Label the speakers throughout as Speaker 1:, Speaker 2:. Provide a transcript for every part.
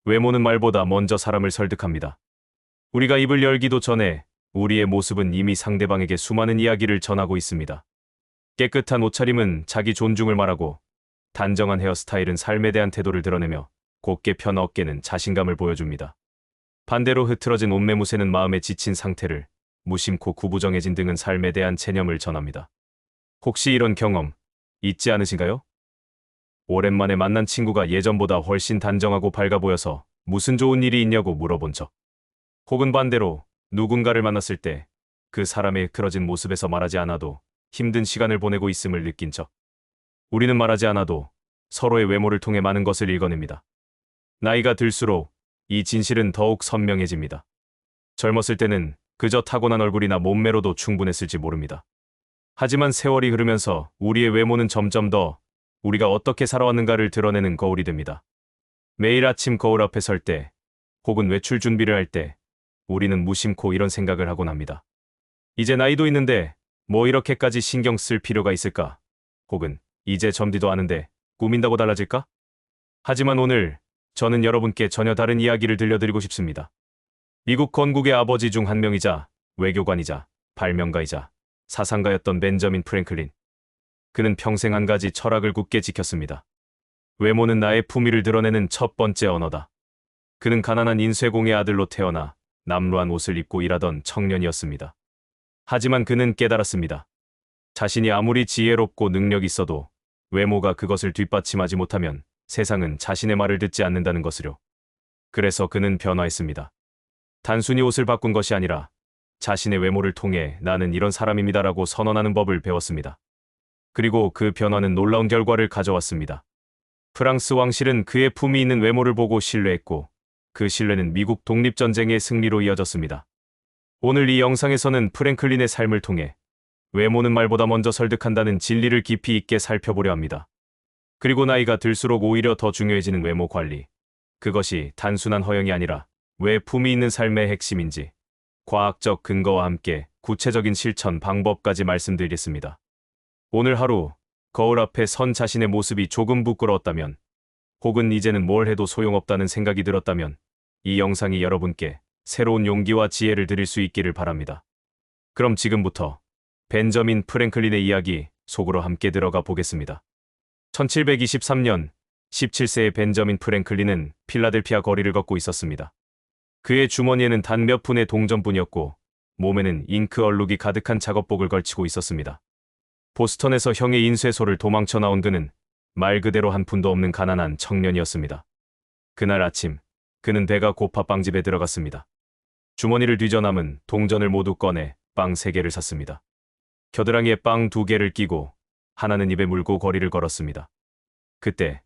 Speaker 1: 외모는 말보다 먼저 사람을 설득합니다. 우리가 입을 열기도 전에 우리의 모습은 이미 상대방에게 수많은 이야기를 전하고 있습니다. 깨끗한 옷차림은 자기 존중을 말하고, 단정한 헤어스타일은 삶에 대한 태도를 드러내며, 곧게 편 어깨는 자신감을 보여줍니다. 반대로 흐트러진 옷매무새는 마음에 지친 상태를, 무심코 구부정해진 등은 삶에 대한 체념을 전합니다. 혹시 이런 경험 있지 않으신가요? 오랜만에 만난 친구가 예전보다 훨씬 단정하고 밝아 보여서 무슨 좋은 일이 있냐고 물어본 적. 혹은 반대로 누군가를 만났을 때 그 사람의 흐트러진 모습에서 말하지 않아도 힘든 시간을 보내고 있음을 느낀 적. 우리는 말하지 않아도 서로의 외모를 통해 많은 것을 읽어냅니다. 나이가 들수록 이 진실은 더욱 선명해집니다. 젊었을 때는 그저 타고난 얼굴이나 몸매로도 충분했을지 모릅니다. 하지만 세월이 흐르면서 우리의 외모는 점점 더 우리가 어떻게 살아왔는가를 드러내는 거울이 됩니다. 매일 아침 거울 앞에 설 때, 혹은 외출 준비를 할 때, 우리는 무심코 이런 생각을 하곤 합니다. 이제 나이도 있는데 뭐 이렇게까지 신경 쓸 필요가 있을까? 혹은 이제 젊디도 않은데 꾸민다고 달라질까? 하지만 오늘 저는 여러분께 전혀 다른 이야기를 들려드리고 싶습니다. 미국 건국의 아버지 중 한 명이자 외교관이자 발명가이자 사상가였던 벤저민 프랭클린. 그는 평생 한 가지 철학을 굳게 지켰습니다. 외모는 나의 품위를 드러내는 첫 번째 언어다. 그는 가난한 인쇄공의 아들로 태어나 남루한 옷을 입고 일하던 청년이었습니다. 하지만 그는 깨달았습니다. 자신이 아무리 지혜롭고 능력이 있어도 외모가 그것을 뒷받침하지 못하면 세상은 자신의 말을 듣지 않는다는 것을요. 그래서 그는 변화했습니다. 단순히 옷을 바꾼 것이 아니라 자신의 외모를 통해 나는 이런 사람입니다라고 선언하는 법을 배웠습니다. 그리고 그 변화는 놀라운 결과를 가져왔습니다. 프랑스 왕실은 그의 품위 있는 외모를 보고 신뢰했고, 그 신뢰는 미국 독립전쟁의 승리로 이어졌습니다. 오늘 이 영상에서는 프랭클린의 삶을 통해 외모는 말보다 먼저 설득한다는 진리를 깊이 있게 살펴보려 합니다. 그리고 나이가 들수록 오히려 더 중요해지는 외모 관리. 그것이 단순한 허영이 아니라 왜 품위 있는 삶의 핵심인지, 과학적 근거와 함께 구체적인 실천 방법까지 말씀드리겠습니다. 오늘 하루 거울 앞에 선 자신의 모습이 조금 부끄러웠다면, 혹은 이제는 뭘 해도 소용없다는 생각이 들었다면, 이 영상이 여러분께 새로운 용기와 지혜를 드릴 수 있기를 바랍니다. 그럼 지금부터 벤저민 프랭클린의 이야기 속으로 함께 들어가 보겠습니다. 1723년 17세의 벤저민 프랭클린은 필라델피아 거리를 걷고 있었습니다. 그의 주머니에는 단 몇 푼의 동전뿐이었고, 몸에는 잉크 얼룩이 가득한 작업복을 걸치고 있었습니다. 보스턴에서 형의 인쇄소를 도망쳐 나온 그는 말 그대로 한 푼도 없는 가난한 청년이었습니다. 그날 아침, 그는 배가 고파 빵집에 들어갔습니다. 주머니를 뒤져 남은 동전을 모두 꺼내 빵 3개를 샀습니다. 겨드랑이에 빵 2개를 끼고 하나는 입에 물고 거리를 걸었습니다. 그때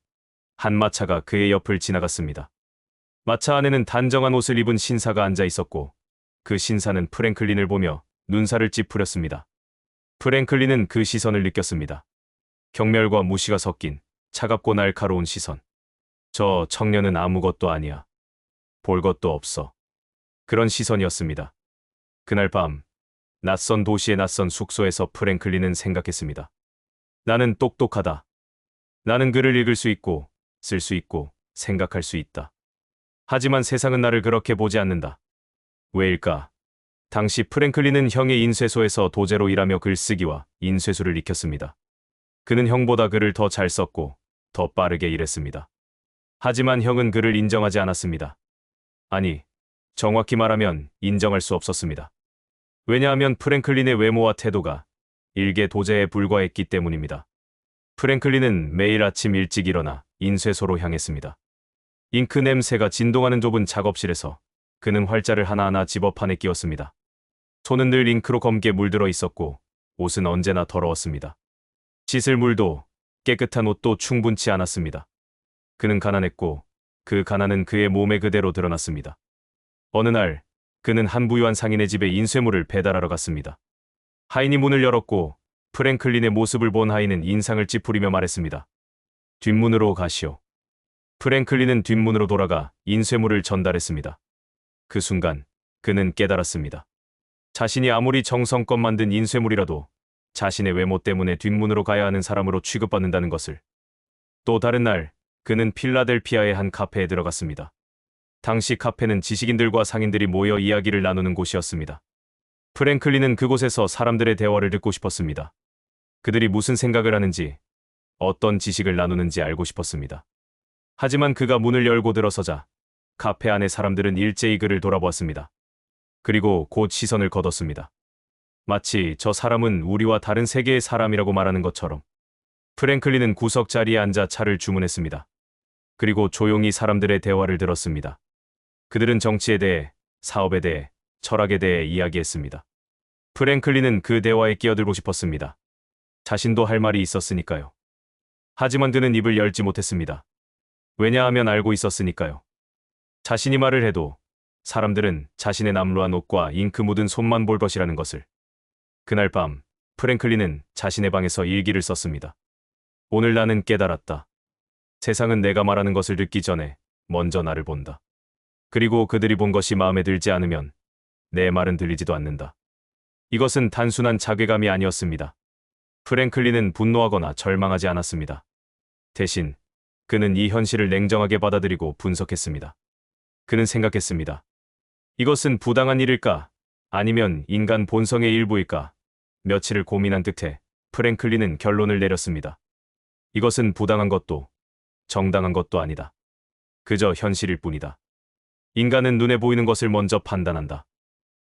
Speaker 1: 한 마차가 그의 옆을 지나갔습니다. 마차 안에는 단정한 옷을 입은 신사가 앉아 있었고, 그 신사는 프랭클린을 보며 눈살을 찌푸렸습니다. 프랭클린은 그 시선을 느꼈습니다. 경멸과 무시가 섞인 차갑고 날카로운 시선. 저 청년은 아무것도 아니야. 볼 것도 없어. 그런 시선이었습니다. 그날 밤, 낯선 도시의 낯선 숙소에서 프랭클린은 생각했습니다. 나는 똑똑하다. 나는 글을 읽을 수 있고, 쓸 수 있고, 생각할 수 있다. 하지만 세상은 나를 그렇게 보지 않는다. 왜일까? 당시 프랭클린은 형의 인쇄소에서 도제로 일하며 글쓰기와 인쇄술을 익혔습니다. 그는 형보다 글을 더 잘 썼고, 더 빠르게 일했습니다. 하지만 형은 그를 인정하지 않았습니다. 아니, 정확히 말하면 인정할 수 없었습니다. 왜냐하면 프랭클린의 외모와 태도가 일개 도제에 불과했기 때문입니다. 프랭클린은 매일 아침 일찍 일어나 인쇄소로 향했습니다. 잉크 냄새가 진동하는 좁은 작업실에서 그는 활자를 하나하나 집어판에 끼웠습니다. 손은 늘 잉크로 검게 물들어 있었고, 옷은 언제나 더러웠습니다. 씻을 물도 깨끗한 옷도 충분치 않았습니다. 그는 가난했고, 그 가난은 그의 몸에 그대로 드러났습니다. 어느 날, 그는 한 부유한 상인의 집에 인쇄물을 배달하러 갔습니다. 하인이 문을 열었고, 프랭클린의 모습을 본 하인은 인상을 찌푸리며 말했습니다. 뒷문으로 가시오. 프랭클린은 뒷문으로 돌아가 인쇄물을 전달했습니다. 그 순간, 그는 깨달았습니다. 자신이 아무리 정성껏 만든 인쇄물이라도 자신의 외모 때문에 뒷문으로 가야 하는 사람으로 취급받는다는 것을. 또 다른 날, 그는 필라델피아의 한 카페에 들어갔습니다. 당시 카페는 지식인들과 상인들이 모여 이야기를 나누는 곳이었습니다. 프랭클린은 그곳에서 사람들의 대화를 듣고 싶었습니다. 그들이 무슨 생각을 하는지, 어떤 지식을 나누는지 알고 싶었습니다. 하지만 그가 문을 열고 들어서자 카페 안의 사람들은 일제히 그를 돌아보았습니다. 그리고 곧 시선을 거뒀습니다. 마치 저 사람은 우리와 다른 세계의 사람이라고 말하는 것처럼. 프랭클린은 구석 자리에 앉아 차를 주문했습니다. 그리고 조용히 사람들의 대화를 들었습니다. 그들은 정치에 대해, 사업에 대해, 철학에 대해 이야기했습니다. 프랭클린은 그 대화에 끼어들고 싶었습니다. 자신도 할 말이 있었으니까요. 하지만 그는 입을 열지 못했습니다. 왜냐하면 알고 있었으니까요. 자신이 말을 해도 사람들은 자신의 남루한 옷과 잉크 묻은 손만 볼 것이라는 것을. 그날 밤, 프랭클린은 자신의 방에서 일기를 썼습니다. 오늘 나는 깨달았다. 세상은 내가 말하는 것을 듣기 전에 먼저 나를 본다. 그리고 그들이 본 것이 마음에 들지 않으면 내 말은 들리지도 않는다. 이것은 단순한 자괴감이 아니었습니다. 프랭클린은 분노하거나 절망하지 않았습니다. 대신 그는 이 현실을 냉정하게 받아들이고 분석했습니다. 그는 생각했습니다. 이것은 부당한 일일까? 아니면 인간 본성의 일부일까? 며칠을 고민한 끝에 프랭클린은 결론을 내렸습니다. 이것은 부당한 것도 정당한 것도 아니다. 그저 현실일 뿐이다. 인간은 눈에 보이는 것을 먼저 판단한다.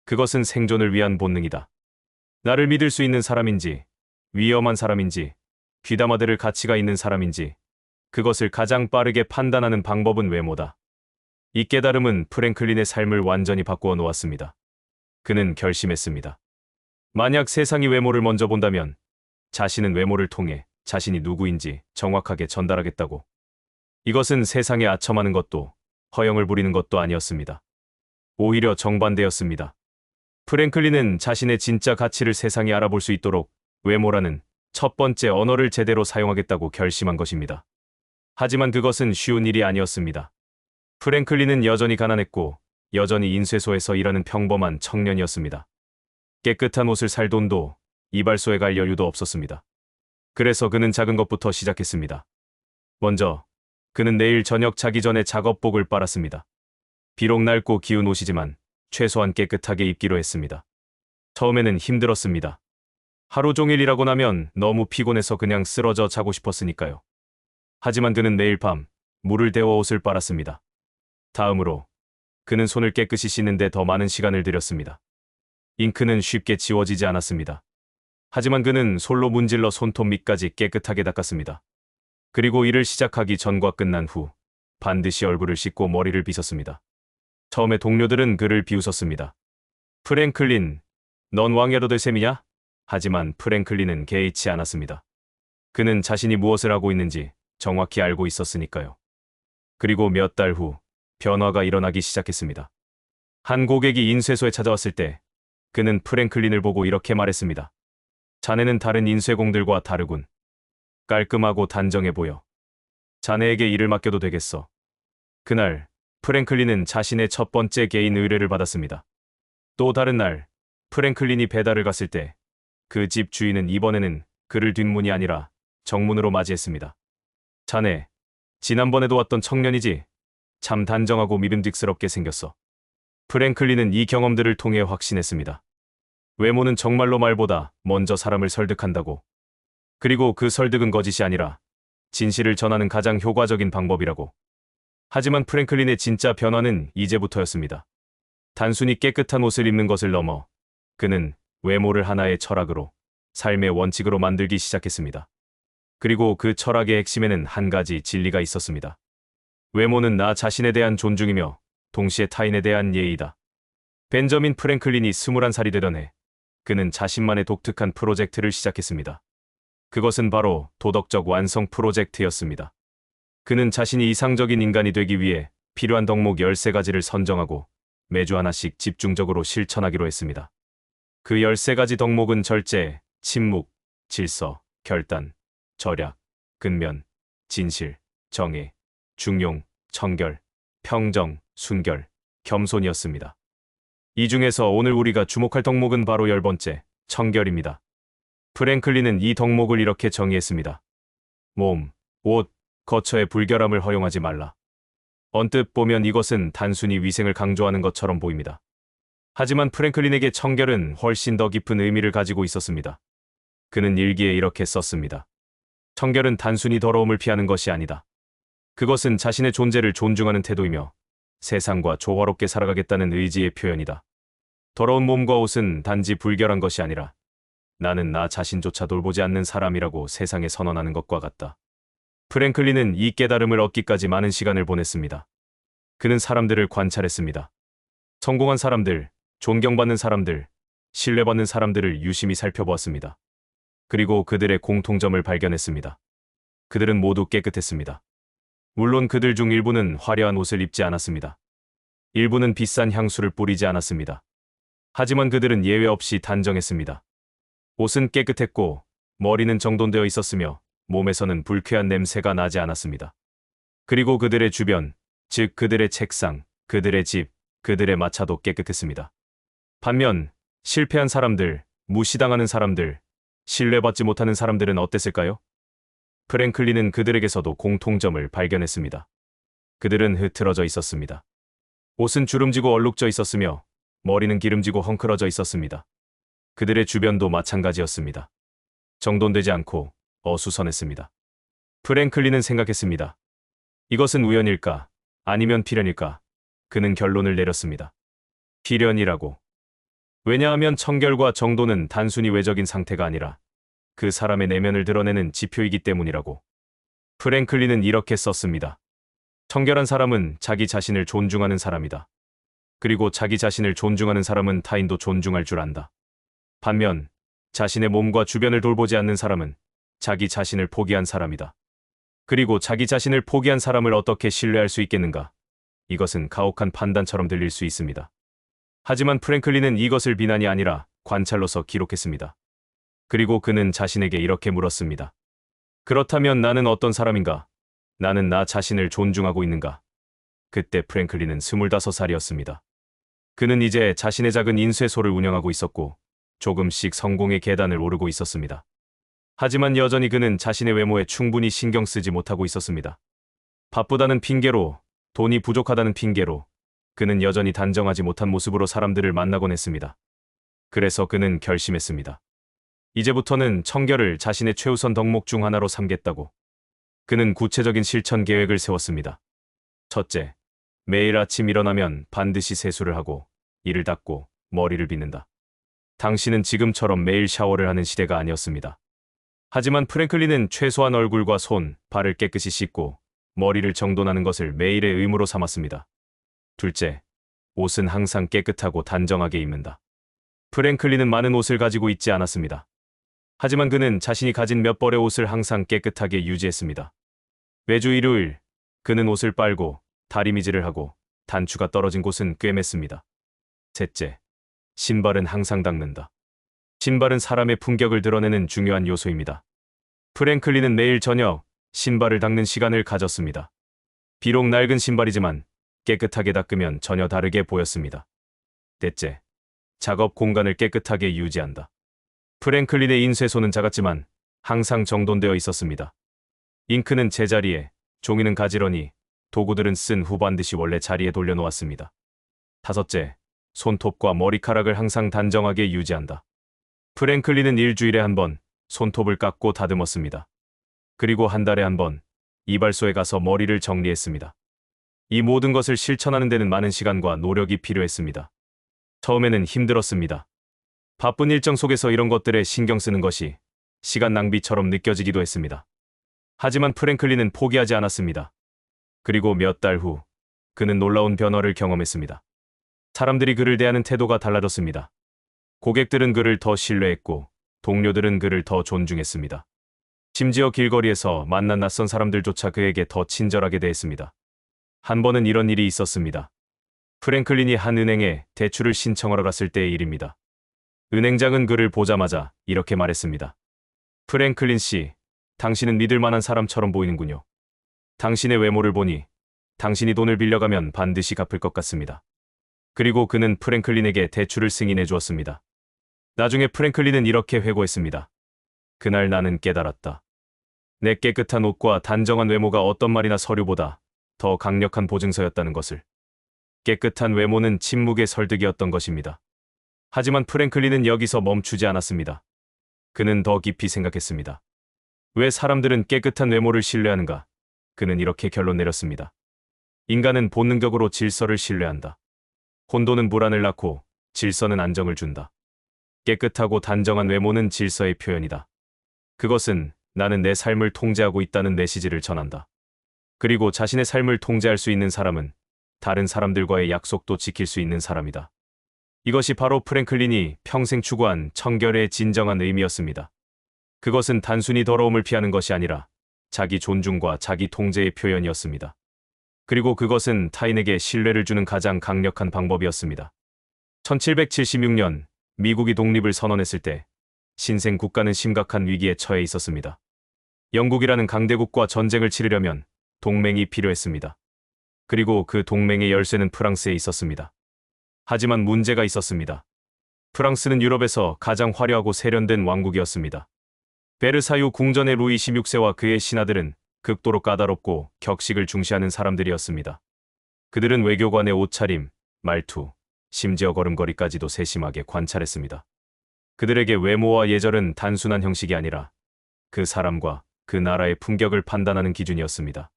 Speaker 1: 그것은 생존을 위한 본능이다. 나를 믿을 수 있는 사람인지, 위험한 사람인지, 귀담아들을 가치가 있는 사람인지, 그것을 가장 빠르게 판단하는 방법은 외모다. 이 깨달음은 프랭클린의 삶을 완전히 바꾸어 놓았습니다. 그는 결심했습니다. 만약 세상이 외모를 먼저 본다면 자신은 외모를 통해 자신이 누구인지 정확하게 전달하겠다고. 이것은 세상에 아첨하는 것도 허영을 부리는 것도 아니었습니다. 오히려 정반대였습니다. 프랭클린은 자신의 진짜 가치를 세상이 알아볼 수 있도록 외모라는 첫 번째 언어를 제대로 사용하겠다고 결심한 것입니다. 하지만 그것은 쉬운 일이 아니었습니다. 프랭클린은 여전히 가난했고 여전히 인쇄소에서 일하는 평범한 청년이었습니다. 깨끗한 옷을 살 돈도 이발소에 갈 여유도 없었습니다. 그래서 그는 작은 것부터 시작했습니다. 먼저 그는 내일 저녁 자기 전에 작업복을 빨았습니다. 비록 낡고 기운 옷이지만 최소한 깨끗하게 입기로 했습니다. 처음에는 힘들었습니다. 하루 종일 일하고 나면 너무 피곤해서 그냥 쓰러져 자고 싶었으니까요. 하지만 그는 매일 밤 물을 데워 옷을 빨았습니다. 다음으로 그는 손을 깨끗이 씻는데 더 많은 시간을 들였습니다. 잉크는 쉽게 지워지지 않았습니다. 하지만 그는 솔로 문질러 손톱 밑까지 깨끗하게 닦았습니다. 그리고 일을 시작하기 전과 끝난 후 반드시 얼굴을 씻고 머리를 빗었습니다. 처음에 동료들은 그를 비웃었습니다. 프랭클린, 넌 왕야로 될 셈이냐? 하지만 프랭클린은 개의치 않았습니다. 그는 자신이 무엇을 하고 있는지 정확히 알고 있었으니까요. 그리고 몇 달 후 변화가 일어나기 시작했습니다. 한 고객이 인쇄소에 찾아왔을 때 그는 프랭클린을 보고 이렇게 말했습니다. 자네는 다른 인쇄공들과 다르군. 깔끔하고 단정해 보여. 자네에게 일을 맡겨도 되겠어. 그날 프랭클린은 자신의 첫 번째 개인 의뢰를 받았습니다. 또 다른 날 프랭클린이 배달을 갔을 때 그 집 주인은 이번에는 그를 뒷문이 아니라 정문으로 맞이했습니다. 자네, 지난번에도 왔던 청년이지? 참 단정하고 믿음직스럽게 생겼어. 프랭클린은 이 경험들을 통해 확신했습니다. 외모는 정말로 말보다 먼저 사람을 설득한다고. 그리고 그 설득은 거짓이 아니라 진실을 전하는 가장 효과적인 방법이라고. 하지만 프랭클린의 진짜 변화는 이제부터였습니다. 단순히 깨끗한 옷을 입는 것을 넘어 그는 외모를 하나의 철학으로, 삶의 원칙으로 만들기 시작했습니다. 그리고 그 철학의 핵심에는 한 가지 진리가 있었습니다. 외모는 나 자신에 대한 존중이며 동시에 타인에 대한 예의다. 벤저민 프랭클린이 21살이 되던 해 그는 자신만의 독특한 프로젝트를 시작했습니다. 그것은 바로 도덕적 완성 프로젝트였습니다. 그는 자신이 이상적인 인간이 되기 위해 필요한 덕목 13가지를 선정하고 매주 하나씩 집중적으로 실천하기로 했습니다. 그 13가지 덕목은 절제, 침묵, 질서, 결단, 절약, 근면, 진실, 정의, 중용, 청결, 평정, 순결, 겸손이었습니다. 이 중에서 오늘 우리가 주목할 덕목은 바로 10번째, 청결입니다. 프랭클린은 이 덕목을 이렇게 정의했습니다. 몸, 옷, 거처의 불결함을 허용하지 말라. 언뜻 보면 이것은 단순히 위생을 강조하는 것처럼 보입니다. 하지만 프랭클린에게 청결은 훨씬 더 깊은 의미를 가지고 있었습니다. 그는 일기에 이렇게 썼습니다. 청결은 단순히 더러움을 피하는 것이 아니다. 그것은 자신의 존재를 존중하는 태도이며 세상과 조화롭게 살아가겠다는 의지의 표현이다. 더러운 몸과 옷은 단지 불결한 것이 아니라 나는 나 자신조차 돌보지 않는 사람이라고 세상에 선언하는 것과 같다. 프랭클린은 이 깨달음을 얻기까지 많은 시간을 보냈습니다. 그는 사람들을 관찰했습니다. 성공한 사람들, 존경받는 사람들, 신뢰받는 사람들을 유심히 살펴보았습니다. 그리고 그들의 공통점을 발견했습니다. 그들은 모두 깨끗했습니다. 물론 그들 중 일부는 화려한 옷을 입지 않았습니다. 일부는 비싼 향수를 뿌리지 않았습니다. 하지만 그들은 예외 없이 단정했습니다. 옷은 깨끗했고 머리는 정돈되어 있었으며 몸에서는 불쾌한 냄새가 나지 않았습니다. 그리고 그들의 주변, 즉 그들의 책상, 그들의 집, 그들의 마차도 깨끗했습니다. 반면 실패한 사람들, 무시당하는 사람들, 신뢰받지 못하는 사람들은 어땠을까요? 프랭클린은 그들에게서도 공통점을 발견했습니다. 그들은 흐트러져 있었습니다. 옷은 주름지고 얼룩져 있었으며 머리는 기름지고 헝클어져 있었습니다. 그들의 주변도 마찬가지였습니다. 정돈되지 않고 어수선했습니다. 프랭클린은 생각했습니다. 이것은 우연일까? 아니면 필연일까? 그는 결론을 내렸습니다. 필연이라고. 왜냐하면 청결과 정돈은 단순히 외적인 상태가 아니라 그 사람의 내면을 드러내는 지표이기 때문이라고. 프랭클린은 이렇게 썼습니다. 청결한 사람은 자기 자신을 존중하는 사람이다. 그리고 자기 자신을 존중하는 사람은 타인도 존중할 줄 안다. 반면 자신의 몸과 주변을 돌보지 않는 사람은 자기 자신을 포기한 사람이다. 그리고 자기 자신을 포기한 사람을 어떻게 신뢰할 수 있겠는가? 이것은 가혹한 판단처럼 들릴 수 있습니다. 하지만 프랭클린은 이것을 비난이 아니라 관찰로서 기록했습니다. 그리고 그는 자신에게 이렇게 물었습니다. 그렇다면 나는 어떤 사람인가? 나는 나 자신을 존중하고 있는가? 그때 프랭클린은 25살이었습니다. 그는 이제 자신의 작은 인쇄소를 운영하고 있었고 조금씩 성공의 계단을 오르고 있었습니다. 하지만 여전히 그는 자신의 외모에 충분히 신경 쓰지 못하고 있었습니다. 바쁘다는 핑계로, 돈이 부족하다는 핑계로 그는 여전히 단정하지 못한 모습으로 사람들을 만나곤 했습니다. 그래서 그는 결심했습니다. 이제부터는 청결을 자신의 최우선 덕목 중 하나로 삼겠다고. 그는 구체적인 실천 계획을 세웠습니다. 첫째, 매일 아침 일어나면 반드시 세수를 하고 이를 닦고 머리를 빗는다. 당신은 지금처럼 매일 샤워를 하는 시대가 아니었습니다. 하지만 프랭클린은 최소한 얼굴과 손, 발을 깨끗이 씻고 머리를 정돈하는 것을 매일의 의무로 삼았습니다. 둘째, 옷은 항상 깨끗하고 단정하게 입는다. 프랭클린은 많은 옷을 가지고 있지 않았습니다. 하지만 그는 자신이 가진 몇 벌의 옷을 항상 깨끗하게 유지했습니다. 매주 일요일, 그는 옷을 빨고 다리미질을 하고 단추가 떨어진 곳은 꿰맸습니다. 셋째, 신발은 항상 닦는다. 신발은 사람의 품격을 드러내는 중요한 요소입니다. 프랭클린은 매일 저녁 신발을 닦는 시간을 가졌습니다. 비록 낡은 신발이지만 깨끗하게 닦으면 전혀 다르게 보였습니다. 넷째, 작업 공간을 깨끗하게 유지한다. 프랭클린의 인쇄소는 작았지만 항상 정돈되어 있었습니다. 잉크는 제자리에, 종이는 가지런히, 도구들은 쓴 후 반드시 원래 자리에 돌려놓았습니다. 다섯째, 손톱과 머리카락을 항상 단정하게 유지한다. 프랭클린은 일주일에 한 번 손톱을 깎고 다듬었습니다. 그리고 한 달에 한 번 이발소에 가서 머리를 정리했습니다. 이 모든 것을 실천하는 데는 많은 시간과 노력이 필요했습니다. 처음에는 힘들었습니다. 바쁜 일정 속에서 이런 것들에 신경 쓰는 것이 시간 낭비처럼 느껴지기도 했습니다. 하지만 프랭클린은 포기하지 않았습니다. 그리고 몇 달 후, 그는 놀라운 변화를 경험했습니다. 사람들이 그를 대하는 태도가 달라졌습니다. 고객들은 그를 더 신뢰했고, 동료들은 그를 더 존중했습니다. 심지어 길거리에서 만난 낯선 사람들조차 그에게 더 친절하게 대했습니다. 한 번은 이런 일이 있었습니다. 프랭클린이 한 은행에 대출을 신청하러 갔을 때의 일입니다. 은행장은 그를 보자마자 이렇게 말했습니다. 프랭클린 씨, 당신은 믿을 만한 사람처럼 보이는군요. 당신의 외모를 보니 당신이 돈을 빌려가면 반드시 갚을 것 같습니다. 그리고 그는 프랭클린에게 대출을 승인해 주었습니다. 나중에 프랭클린은 이렇게 회고했습니다. 그날 나는 깨달았다. 내 깨끗한 옷과 단정한 외모가 어떤 말이나 서류보다 더 강력한 보증서였다는 것을. 깨끗한 외모는 침묵의 설득이었던 것입니다. 하지만 프랭클린은 여기서 멈추지 않았습니다. 그는 더 깊이 생각했습니다. 왜 사람들은 깨끗한 외모를 신뢰하는가? 그는 이렇게 결론 내렸습니다. 인간은 본능적으로 질서를 신뢰한다. 혼돈은 불안을 낳고 질서는 안정을 준다. 깨끗하고 단정한 외모는 질서의 표현이다. 그것은 나는 내 삶을 통제하고 있다는 메시지를 전한다. 그리고 자신의 삶을 통제할 수 있는 사람은 다른 사람들과의 약속도 지킬 수 있는 사람이다. 이것이 바로 프랭클린이 평생 추구한 청결의 진정한 의미였습니다. 그것은 단순히 더러움을 피하는 것이 아니라 자기 존중과 자기 통제의 표현이었습니다. 그리고 그것은 타인에게 신뢰를 주는 가장 강력한 방법이었습니다. 1776년 미국이 독립을 선언했을 때 신생 국가는 심각한 위기에 처해 있었습니다. 영국이라는 강대국과 전쟁을 치르려면 동맹이 필요했습니다. 그리고 그 동맹의 열쇠는 프랑스에 있었습니다. 하지만 문제가 있었습니다. 프랑스는 유럽에서 가장 화려하고 세련된 왕국이었습니다. 베르사유 궁전의 루이 16세와 그의 신하들은 극도로 까다롭고 격식을 중시하는 사람들이었습니다. 그들은 외교관의 옷차림, 말투, 심지어 걸음걸이까지도 세심하게 관찰했습니다. 그들에게 외모와 예절은 단순한 형식이 아니라 그 사람과 그 나라의 품격을 판단하는 기준이었습니다.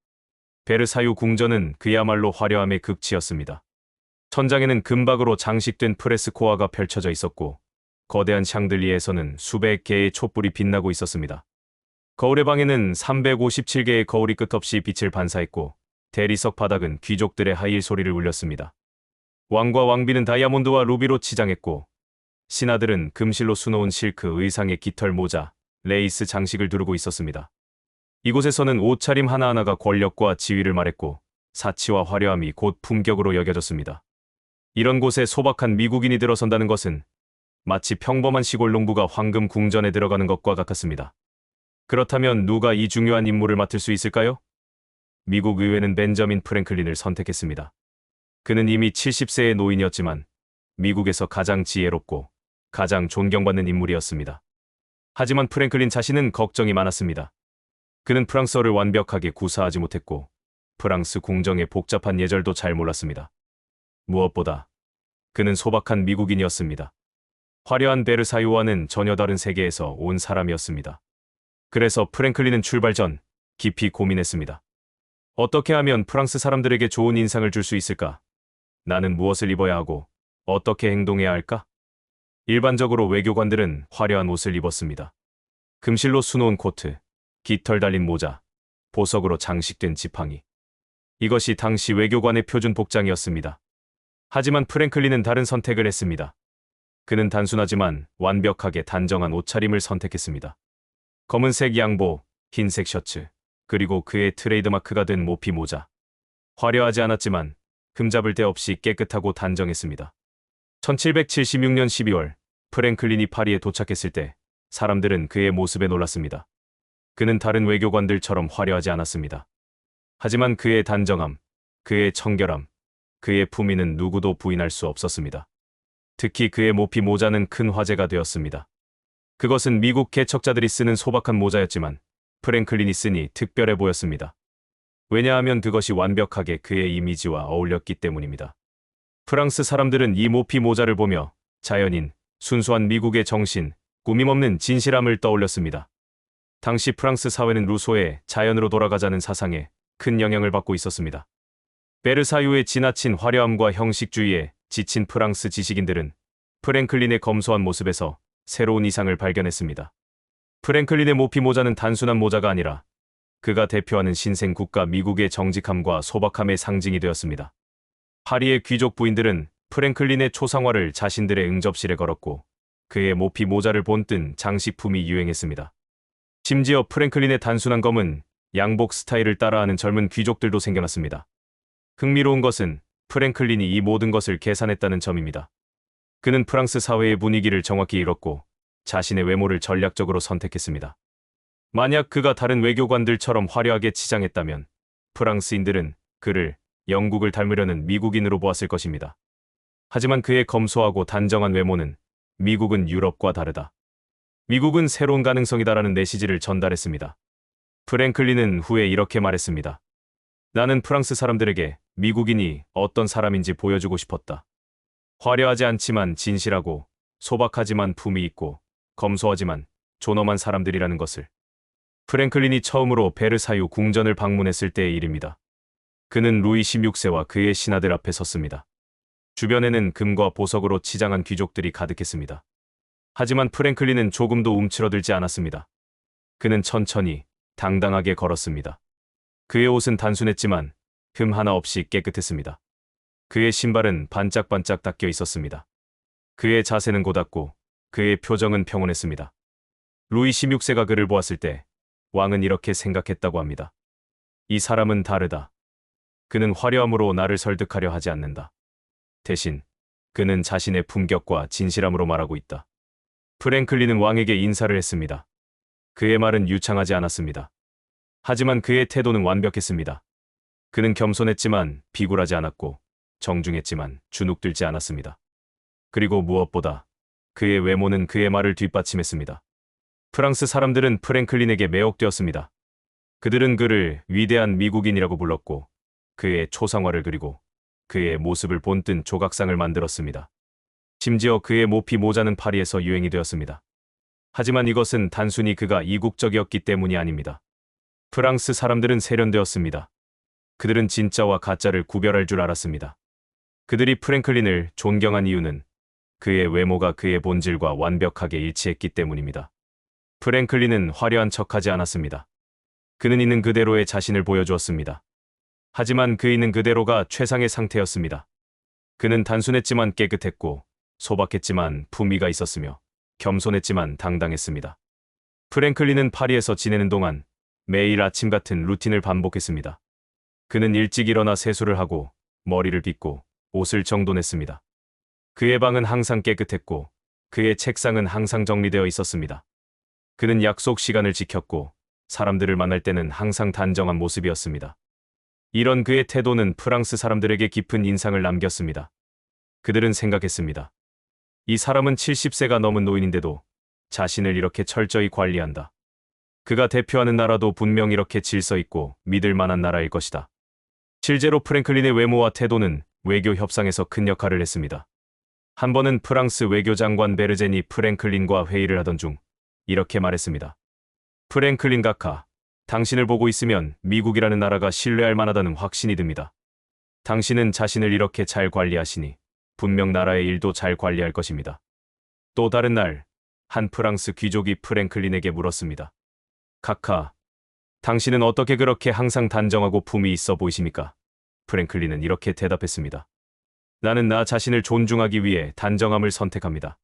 Speaker 1: 베르사유 궁전은 그야말로 화려함의 극치였습니다. 천장에는 금박으로 장식된 프레스코아가 펼쳐져 있었고 거대한 샹들리에서는 수백 개의 촛불이 빛나고 있었습니다. 거울의 방에는 357개의 거울이 끝없이 빛을 반사했고 대리석 바닥은 귀족들의 하이힐 소리를 울렸습니다. 왕과 왕비는 다이아몬드와 루비로 치장했고 신하들은 금실로 수놓은 실크 의상에 깃털 모자, 레이스 장식을 두르고 있었습니다. 이곳에서는 옷차림 하나하나가 권력과 지위를 말했고 사치와 화려함이 곧 품격으로 여겨졌습니다. 이런 곳에 소박한 미국인이 들어선다는 것은 마치 평범한 시골 농부가 황금 궁전에 들어가는 것과 같았습니다. 그렇다면 누가 이 중요한 임무를 맡을 수 있을까요? 미국 의회는 벤저민 프랭클린을 선택했습니다. 그는 이미 70세의 노인이었지만 미국에서 가장 지혜롭고 가장 존경받는 인물이었습니다. 하지만 프랭클린 자신은 걱정이 많았습니다. 그는 프랑스어를 완벽하게 구사하지 못했고 프랑스 궁정의 복잡한 예절도 잘 몰랐습니다. 무엇보다 그는 소박한 미국인이었습니다. 화려한 베르사유와는 전혀 다른 세계에서 온 사람이었습니다. 그래서 프랭클린은 출발 전 깊이 고민했습니다. 어떻게 하면 프랑스 사람들에게 좋은 인상을 줄 수 있을까? 나는 무엇을 입어야 하고 어떻게 행동해야 할까? 일반적으로 외교관들은 화려한 옷을 입었습니다. 금실로 수놓은 코트, 깃털 달린 모자, 보석으로 장식된 지팡이. 이것이 당시 외교관의 표준 복장이었습니다. 하지만 프랭클린은 다른 선택을 했습니다. 그는 단순하지만 완벽하게 단정한 옷차림을 선택했습니다. 검은색 양복, 흰색 셔츠, 그리고 그의 트레이드마크가 된 모피 모자. 화려하지 않았지만 흠잡을 데 없이 깨끗하고 단정했습니다. 1776년 12월 프랭클린이 파리에 도착했을 때 사람들은 그의 모습에 놀랐습니다. 그는 다른 외교관들처럼 화려하지 않았습니다. 하지만 그의 단정함, 그의 청결함, 그의 품위는 누구도 부인할 수 없었습니다. 특히 그의 모피 모자는 큰 화제가 되었습니다. 그것은 미국 개척자들이 쓰는 소박한 모자였지만 프랭클린이 쓰니 특별해 보였습니다. 왜냐하면 그것이 완벽하게 그의 이미지와 어울렸기 때문입니다. 프랑스 사람들은 이 모피 모자를 보며 자연인, 순수한 미국의 정신, 꾸밈없는 진실함을 떠올렸습니다. 당시 프랑스 사회는 루소의 자연으로 돌아가자는 사상에 큰 영향을 받고 있었습니다. 베르사유의 지나친 화려함과 형식주의에 지친 프랑스 지식인들은 프랭클린의 검소한 모습에서 새로운 이상을 발견했습니다. 프랭클린의 모피 모자는 단순한 모자가 아니라 그가 대표하는 신생 국가 미국의 정직함과 소박함의 상징이 되었습니다. 파리의 귀족 부인들은 프랭클린의 초상화를 자신들의 응접실에 걸었고 그의 모피 모자를 본뜬 장식품이 유행했습니다. 심지어 프랭클린의 단순한 검은 양복 스타일을 따라하는 젊은 귀족들도 생겨났습니다. 흥미로운 것은 프랭클린이 이 모든 것을 계산했다는 점입니다. 그는 프랑스 사회의 분위기를 정확히 읽었고 자신의 외모를 전략적으로 선택했습니다. 만약 그가 다른 외교관들처럼 화려하게 치장했다면 프랑스인들은 그를 영국을 닮으려는 미국인으로 보았을 것입니다. 하지만 그의 검소하고 단정한 외모는 미국은 유럽과 다르다. 미국은 새로운 가능성이다라는 메시지를 전달했습니다. 프랭클린은 후에 이렇게 말했습니다. 나는 프랑스 사람들에게 미국인이 어떤 사람인지 보여주고 싶었다. 화려하지 않지만 진실하고, 소박하지만 품위 있고, 검소하지만 존엄한 사람들이라는 것을. 프랭클린이 처음으로 베르사유 궁전을 방문했을 때의 일입니다. 그는 루이 16세와 그의 신하들 앞에 섰습니다. 주변에는 금과 보석으로 치장한 귀족들이 가득했습니다. 하지만 프랭클린은 조금도 움츠러들지 않았습니다. 그는 천천히, 당당하게 걸었습니다. 그의 옷은 단순했지만 흠 하나 없이 깨끗했습니다. 그의 신발은 반짝반짝 닦여 있었습니다. 그의 자세는 고닫고 그의 표정은 평온했습니다. 루이 16세가 그를 보았을 때 왕은 이렇게 생각했다고 합니다. 이 사람은 다르다. 그는 화려함으로 나를 설득하려 하지 않는다. 대신 그는 자신의 품격과 진실함으로 말하고 있다. 프랭클린은 왕에게 인사를 했습니다. 그의 말은 유창하지 않았습니다. 하지만 그의 태도는 완벽했습니다. 그는 겸손했지만 비굴하지 않았고 정중했지만 주눅들지 않았습니다. 그리고 무엇보다 그의 외모는 그의 말을 뒷받침했습니다. 프랑스 사람들은 프랭클린에게 매혹되었습니다. 그들은 그를 위대한 미국인이라고 불렀고 그의 초상화를 그리고 그의 모습을 본뜬 조각상을 만들었습니다. 심지어 그의 모피 모자는 파리에서 유행이 되었습니다. 하지만 이것은 단순히 그가 이국적이었기 때문이 아닙니다. 프랑스 사람들은 세련되었습니다. 그들은 진짜와 가짜를 구별할 줄 알았습니다. 그들이 프랭클린을 존경한 이유는 그의 외모가 그의 본질과 완벽하게 일치했기 때문입니다. 프랭클린은 화려한 척하지 않았습니다. 그는 있는 그대로의 자신을 보여주었습니다. 하지만 그 있는 그대로가 최상의 상태였습니다. 그는 단순했지만 깨끗했고, 소박했지만 품위가 있었으며, 겸손했지만 당당했습니다. 프랭클린은 파리에서 지내는 동안 매일 아침 같은 루틴을 반복했습니다. 그는 일찍 일어나 세수를 하고 머리를 빗고 옷을 정돈했습니다. 그의 방은 항상 깨끗했고 그의 책상은 항상 정리되어 있었습니다. 그는 약속 시간을 지켰고 사람들을 만날 때는 항상 단정한 모습이었습니다. 이런 그의 태도는 프랑스 사람들에게 깊은 인상을 남겼습니다. 그들은 생각했습니다. 이 사람은 70세가 넘은 노인인데도 자신을 이렇게 철저히 관리한다. 그가 대표하는 나라도 분명 이렇게 질서 있고 믿을 만한 나라일 것이다. 실제로 프랭클린의 외모와 태도는 외교 협상에서 큰 역할을 했습니다. 한 번은 프랑스 외교장관 베르젠이 프랭클린과 회의를 하던 중 이렇게 말했습니다. 프랭클린 각하, 당신을 보고 있으면 미국이라는 나라가 신뢰할 만하다는 확신이 듭니다. 당신은 자신을 이렇게 잘 관리하시니 분명 나라의 일도 잘 관리할 것입니다. 또 다른 날, 한 프랑스 귀족이 프랭클린에게 물었습니다. 각하, 당신은 어떻게 그렇게 항상 단정하고 품이 있어 보이십니까? 프랭클린은 이렇게 대답했습니다. 나는 나 자신을 존중하기 위해 단정함을 선택합니다.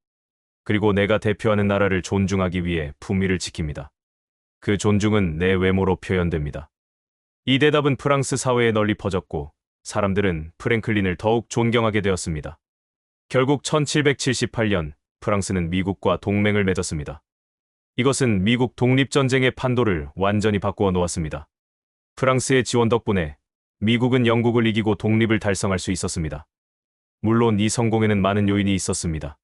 Speaker 1: 그리고 내가 대표하는 나라를 존중하기 위해 품위를 지킵니다. 그 존중은 내 외모로 표현됩니다. 이 대답은 프랑스 사회에 널리 퍼졌고 사람들은 프랭클린을 더욱 존경하게 되었습니다. 결국 1778년 프랑스는 미국과 동맹을 맺었습니다. 이것은 미국 독립전쟁의 판도를 완전히 바꾸어 놓았습니다. 프랑스의 지원 덕분에 미국은 영국을 이기고 독립을 달성할 수 있었습니다. 물론 이 성공에는 많은 요인이 있었습니다.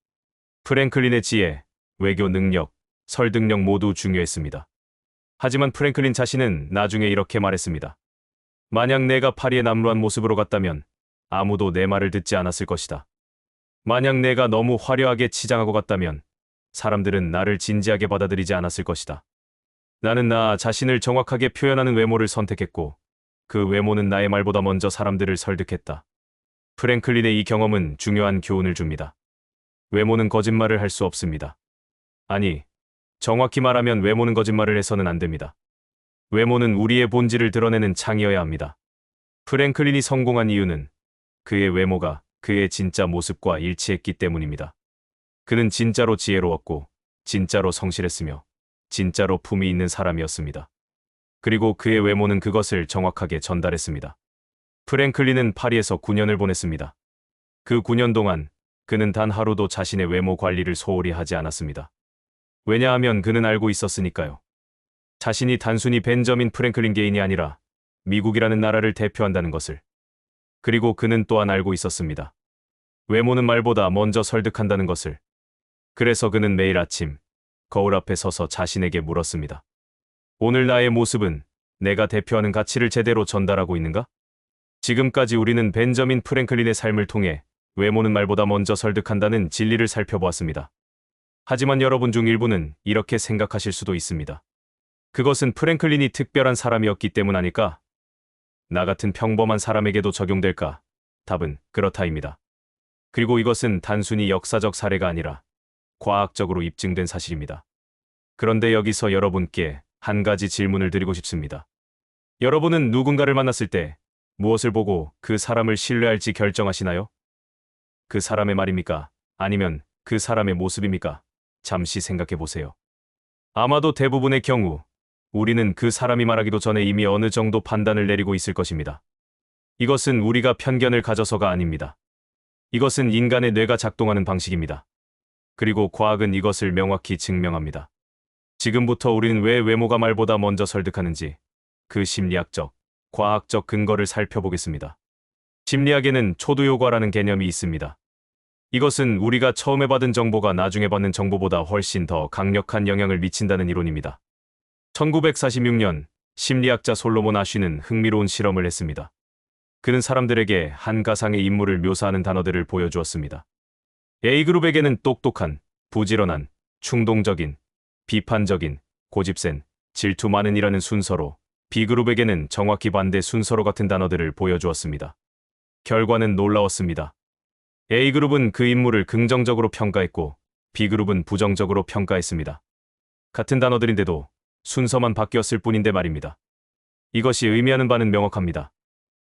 Speaker 1: 프랭클린의 지혜, 외교 능력, 설득력 모두 중요했습니다. 하지만 프랭클린 자신은 나중에 이렇게 말했습니다. 만약 내가 파리에 남루한 모습으로 갔다면 아무도 내 말을 듣지 않았을 것이다. 만약 내가 너무 화려하게 치장하고 갔다면 사람들은 나를 진지하게 받아들이지 않았을 것이다. 나는 나 자신을 정확하게 표현하는 외모를 선택했고 그 외모는 나의 말보다 먼저 사람들을 설득했다. 프랭클린의 이 경험은 중요한 교훈을 줍니다. 외모는 거짓말을 할 수 없습니다. 아니, 정확히 말하면 외모는 거짓말을 해서는 안 됩니다. 외모는 우리의 본질을 드러내는 창이어야 합니다. 프랭클린이 성공한 이유는 그의 외모가 그의 진짜 모습과 일치했기 때문입니다. 그는 진짜로 지혜로웠고 진짜로 성실했으며 진짜로 품이 있는 사람이었습니다. 그리고 그의 외모는 그것을 정확하게 전달했습니다. 프랭클린은 파리에서 9년을 보냈습니다. 그 9년 동안 그는 단 하루도 자신의 외모 관리를 소홀히 하지 않았습니다. 왜냐하면 그는 알고 있었으니까요. 자신이 단순히 벤저민 프랭클린 개인이 아니라 미국이라는 나라를 대표한다는 것을. 그리고 그는 또한 알고 있었습니다. 외모는 말보다 먼저 설득한다는 것을. 그래서 그는 매일 아침 거울 앞에 서서 자신에게 물었습니다. 오늘 나의 모습은 내가 대표하는 가치를 제대로 전달하고 있는가? 지금까지 우리는 벤저민 프랭클린의 삶을 통해 외모는 말보다 먼저 설득한다는 진리를 살펴보았습니다. 하지만 여러분 중 일부는 이렇게 생각하실 수도 있습니다. 그것은 프랭클린이 특별한 사람이었기 때문 아닐까? 나 같은 평범한 사람에게도 적용될까? 답은 그렇다입니다. 그리고 이것은 단순히 역사적 사례가 아니라 과학적으로 입증된 사실입니다. 그런데 여기서 여러분께 한 가지 질문을 드리고 싶습니다. 여러분은 누군가를 만났을 때 무엇을 보고 그 사람을 신뢰할지 결정하시나요? 그 사람의 말입니까? 아니면 그 사람의 모습입니까? 잠시 생각해 보세요. 아마도 대부분의 경우 우리는 그 사람이 말하기도 전에 이미 어느 정도 판단을 내리고 있을 것입니다. 이것은 우리가 편견을 가져서가 아닙니다. 이것은 인간의 뇌가 작동하는 방식입니다. 그리고 과학은 이것을 명확히 증명합니다. 지금부터 우리는 왜 외모가 말보다 먼저 설득하는지 그 심리학적, 과학적 근거를 살펴보겠습니다. 심리학에는 초두효과라는 개념이 있습니다. 이것은 우리가 처음에 받은 정보가 나중에 받는 정보보다 훨씬 더 강력한 영향을 미친다는 이론입니다. 1946년 심리학자 솔로몬 아쉬는 흥미로운 실험을 했습니다. 그는 사람들에게 한 가상의 인물을 묘사하는 단어들을 보여주었습니다. A그룹에게는 똑똑한, 부지런한, 충동적인, 비판적인, 고집센, 질투 많은이라는 순서로, B그룹에게는 정확히 반대 순서로 같은 단어들을 보여주었습니다. 결과는 놀라웠습니다. A그룹은 그 인물을 긍정적으로 평가했고 B그룹은 부정적으로 평가했습니다. 같은 단어들인데도 순서만 바뀌었을 뿐인데 말입니다. 이것이 의미하는 바는 명확합니다.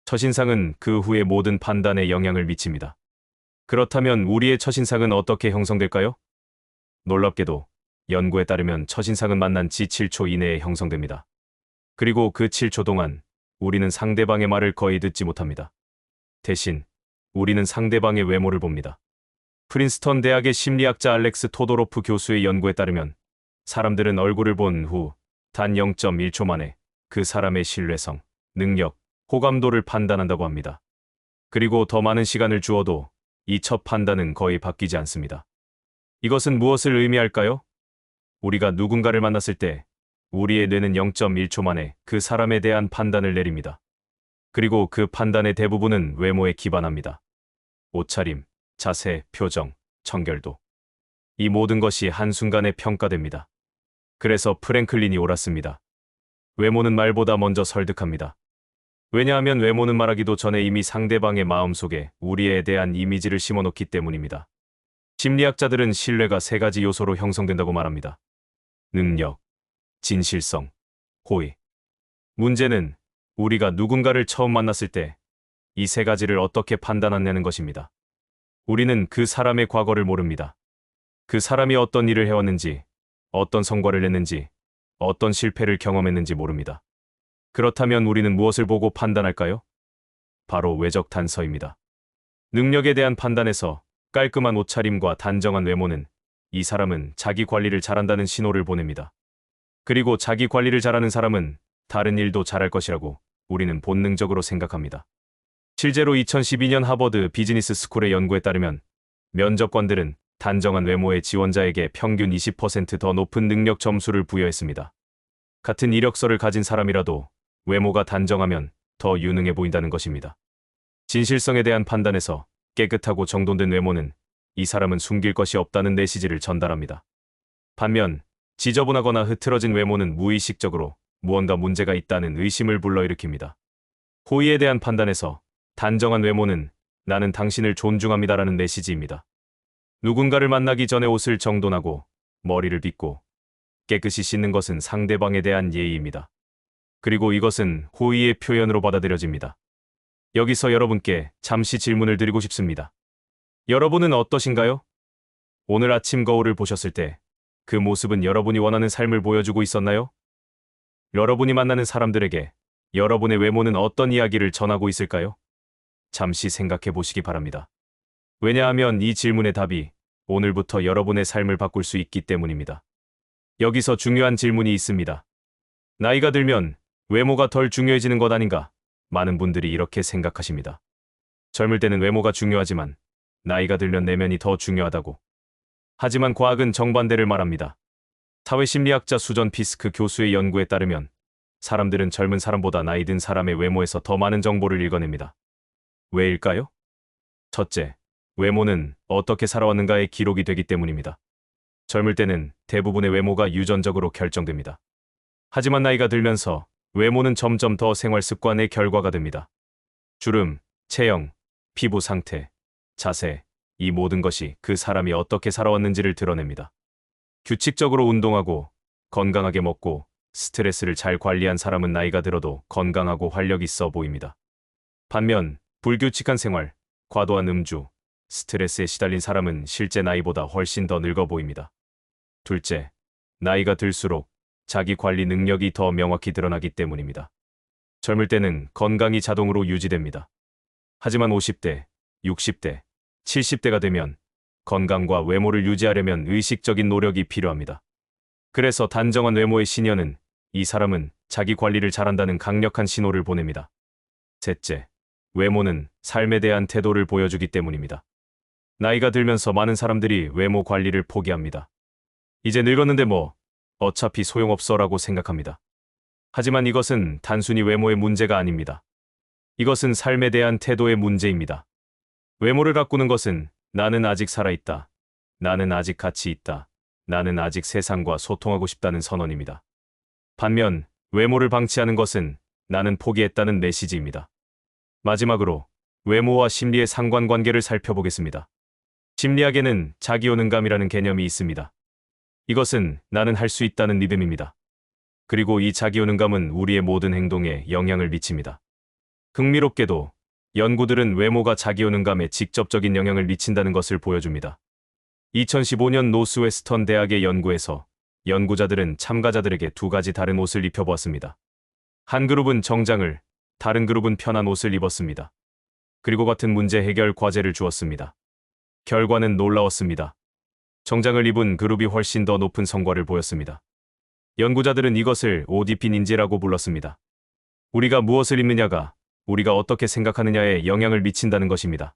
Speaker 1: 첫인상은 그 후의 모든 판단에 영향을 미칩니다. 그렇다면 우리의 첫인상은 어떻게 형성될까요? 놀랍게도 연구에 따르면 첫인상은 만난 지 7초 이내에 형성됩니다. 그리고 그 7초 동안 우리는 상대방의 말을 거의 듣지 못합니다. 대신 우리는 상대방의 외모를 봅니다. 프린스턴 대학의 심리학자 알렉스 토도로프 교수의 연구에 따르면 사람들은 얼굴을 본 후 단 0.1초 만에 그 사람의 신뢰성, 능력, 호감도를 판단한다고 합니다. 그리고 더 많은 시간을 주어도 이 첫 판단은 거의 바뀌지 않습니다. 이것은 무엇을 의미할까요? 우리가 누군가를 만났을 때 우리의 뇌는 0.1초 만에 그 사람에 대한 판단을 내립니다. 그리고 그 판단의 대부분은 외모에 기반합니다. 옷차림, 자세, 표정, 청결도. 이 모든 것이 한순간에 평가됩니다. 그래서 프랭클린이 옳았습니다. 외모는 말보다 먼저 설득합니다. 왜냐하면 외모는 말하기도 전에 이미 상대방의 마음속에 우리에 대한 이미지를 심어놓기 때문입니다. 심리학자들은 신뢰가 세 가지 요소로 형성된다고 말합니다. 능력, 진실성, 호의. 문제는 우리가 누군가를 처음 만났을 때 이 세 가지를 어떻게 판단하냐는 것입니다. 우리는 그 사람의 과거를 모릅니다. 그 사람이 어떤 일을 해왔는지, 어떤 성과를 냈는지, 어떤 실패를 경험했는지 모릅니다. 그렇다면 우리는 무엇을 보고 판단할까요? 바로 외적 단서입니다. 능력에 대한 판단에서 깔끔한 옷차림과 단정한 외모는 이 사람은 자기 관리를 잘한다는 신호를 보냅니다. 그리고 자기 관리를 잘하는 사람은 다른 일도 잘할 것이라고 우리는 본능적으로 생각합니다. 실제로 2012년 하버드 비즈니스 스쿨의 연구에 따르면 면접관들은 단정한 외모의 지원자에게 평균 20% 더 높은 능력 점수를 부여했습니다. 같은 이력서를 가진 사람이라도 외모가 단정하면 더 유능해 보인다는 것입니다. 진실성에 대한 판단에서 깨끗하고 정돈된 외모는 이 사람은 숨길 것이 없다는 메시지를 전달합니다. 반면 지저분하거나 흐트러진 외모는 무의식적으로 무언가 문제가 있다는 의심을 불러일으킵니다. 호의에 대한 판단에서 단정한 외모는 나는 당신을 존중합니다라는 메시지입니다. 누군가를 만나기 전에 옷을 정돈하고 머리를 빗고 깨끗이 씻는 것은 상대방에 대한 예의입니다. 그리고 이것은 호의의 표현으로 받아들여집니다. 여기서 여러분께 잠시 질문을 드리고 싶습니다. 여러분은 어떠신가요? 오늘 아침 거울을 보셨을 때 그 모습은 여러분이 원하는 삶을 보여주고 있었나요? 여러분이 만나는 사람들에게 여러분의 외모는 어떤 이야기를 전하고 있을까요? 잠시 생각해 보시기 바랍니다. 왜냐하면 이 질문의 답이 오늘부터 여러분의 삶을 바꿀 수 있기 때문입니다. 여기서 중요한 질문이 있습니다. 나이가 들면 외모가 덜 중요해지는 것 아닌가? 많은 분들이 이렇게 생각하십니다. 젊을 때는 외모가 중요하지만 나이가 들면 내면이 더 중요하다고. 하지만 과학은 정반대를 말합니다. 사회심리학자 수전 피스크 교수의 연구에 따르면 사람들은 젊은 사람보다 나이 든 사람의 외모에서 더 많은 정보를 읽어냅니다. 왜일까요? 첫째, 외모는 어떻게 살아왔는가의 기록이 되기 때문입니다. 젊을 때는 대부분의 외모가 유전적으로 결정됩니다. 하지만 나이가 들면서 외모는 점점 더 생활 습관의 결과가 됩니다. 주름, 체형, 피부 상태, 자세, 이 모든 것이 그 사람이 어떻게 살아왔는지를 드러냅니다. 규칙적으로 운동하고 건강하게 먹고 스트레스를 잘 관리한 사람은 나이가 들어도 건강하고 활력 있어 보입니다. 반면 불규칙한 생활, 과도한 음주, 스트레스에 시달린 사람은 실제 나이보다 훨씬 더 늙어 보입니다. 둘째, 나이가 들수록 자기 관리 능력이 더 명확히 드러나기 때문입니다. 젊을 때는 건강이 자동으로 유지됩니다. 하지만 50대, 60대, 70대가 되면 건강과 외모를 유지하려면 의식적인 노력이 필요합니다. 그래서 단정한 외모의 시녀는 이 사람은 자기 관리를 잘한다는 강력한 신호를 보냅니다. 셋째, 외모는 삶에 대한 태도를 보여주기 때문입니다. 나이가 들면서 많은 사람들이 외모 관리를 포기합니다. 이제 늙었는데 어차피 소용없어라고 생각합니다. 하지만 이것은 단순히 외모의 문제가 아닙니다. 이것은 삶에 대한 태도의 문제입니다. 외모를 가꾸는 것은 나는 아직 살아있다. 나는 아직 가치 있다. 나는 아직 세상과 소통하고 싶다는 선언입니다. 반면 외모를 방치하는 것은 나는 포기했다는 메시지입니다. 마지막으로 외모와 심리의 상관관계를 살펴보겠습니다. 심리학에는 자기효능감이라는 개념이 있습니다. 이것은 나는 할 수 있다는 믿음입니다. 그리고 이 자기효능감은 우리의 모든 행동에 영향을 미칩니다. 흥미롭게도 연구들은 외모가 자기효능감에 직접적인 영향을 미친다는 것을 보여줍니다. 2015년 노스웨스턴 대학의 연구에서 연구자들은 참가자들에게 두 가지 다른 옷을 입혀보았습니다. 한 그룹은 정장을, 다른 그룹은 편한 옷을 입었습니다. 그리고 같은 문제 해결 과제를 주었습니다. 결과는 놀라웠습니다. 정장을 입은 그룹이 훨씬 더 높은 성과를 보였습니다. 연구자들은 이것을 옷 입힌 인지라고 불렀습니다. 우리가 무엇을 입느냐가 우리가 어떻게 생각하느냐에 영향을 미친다는 것입니다.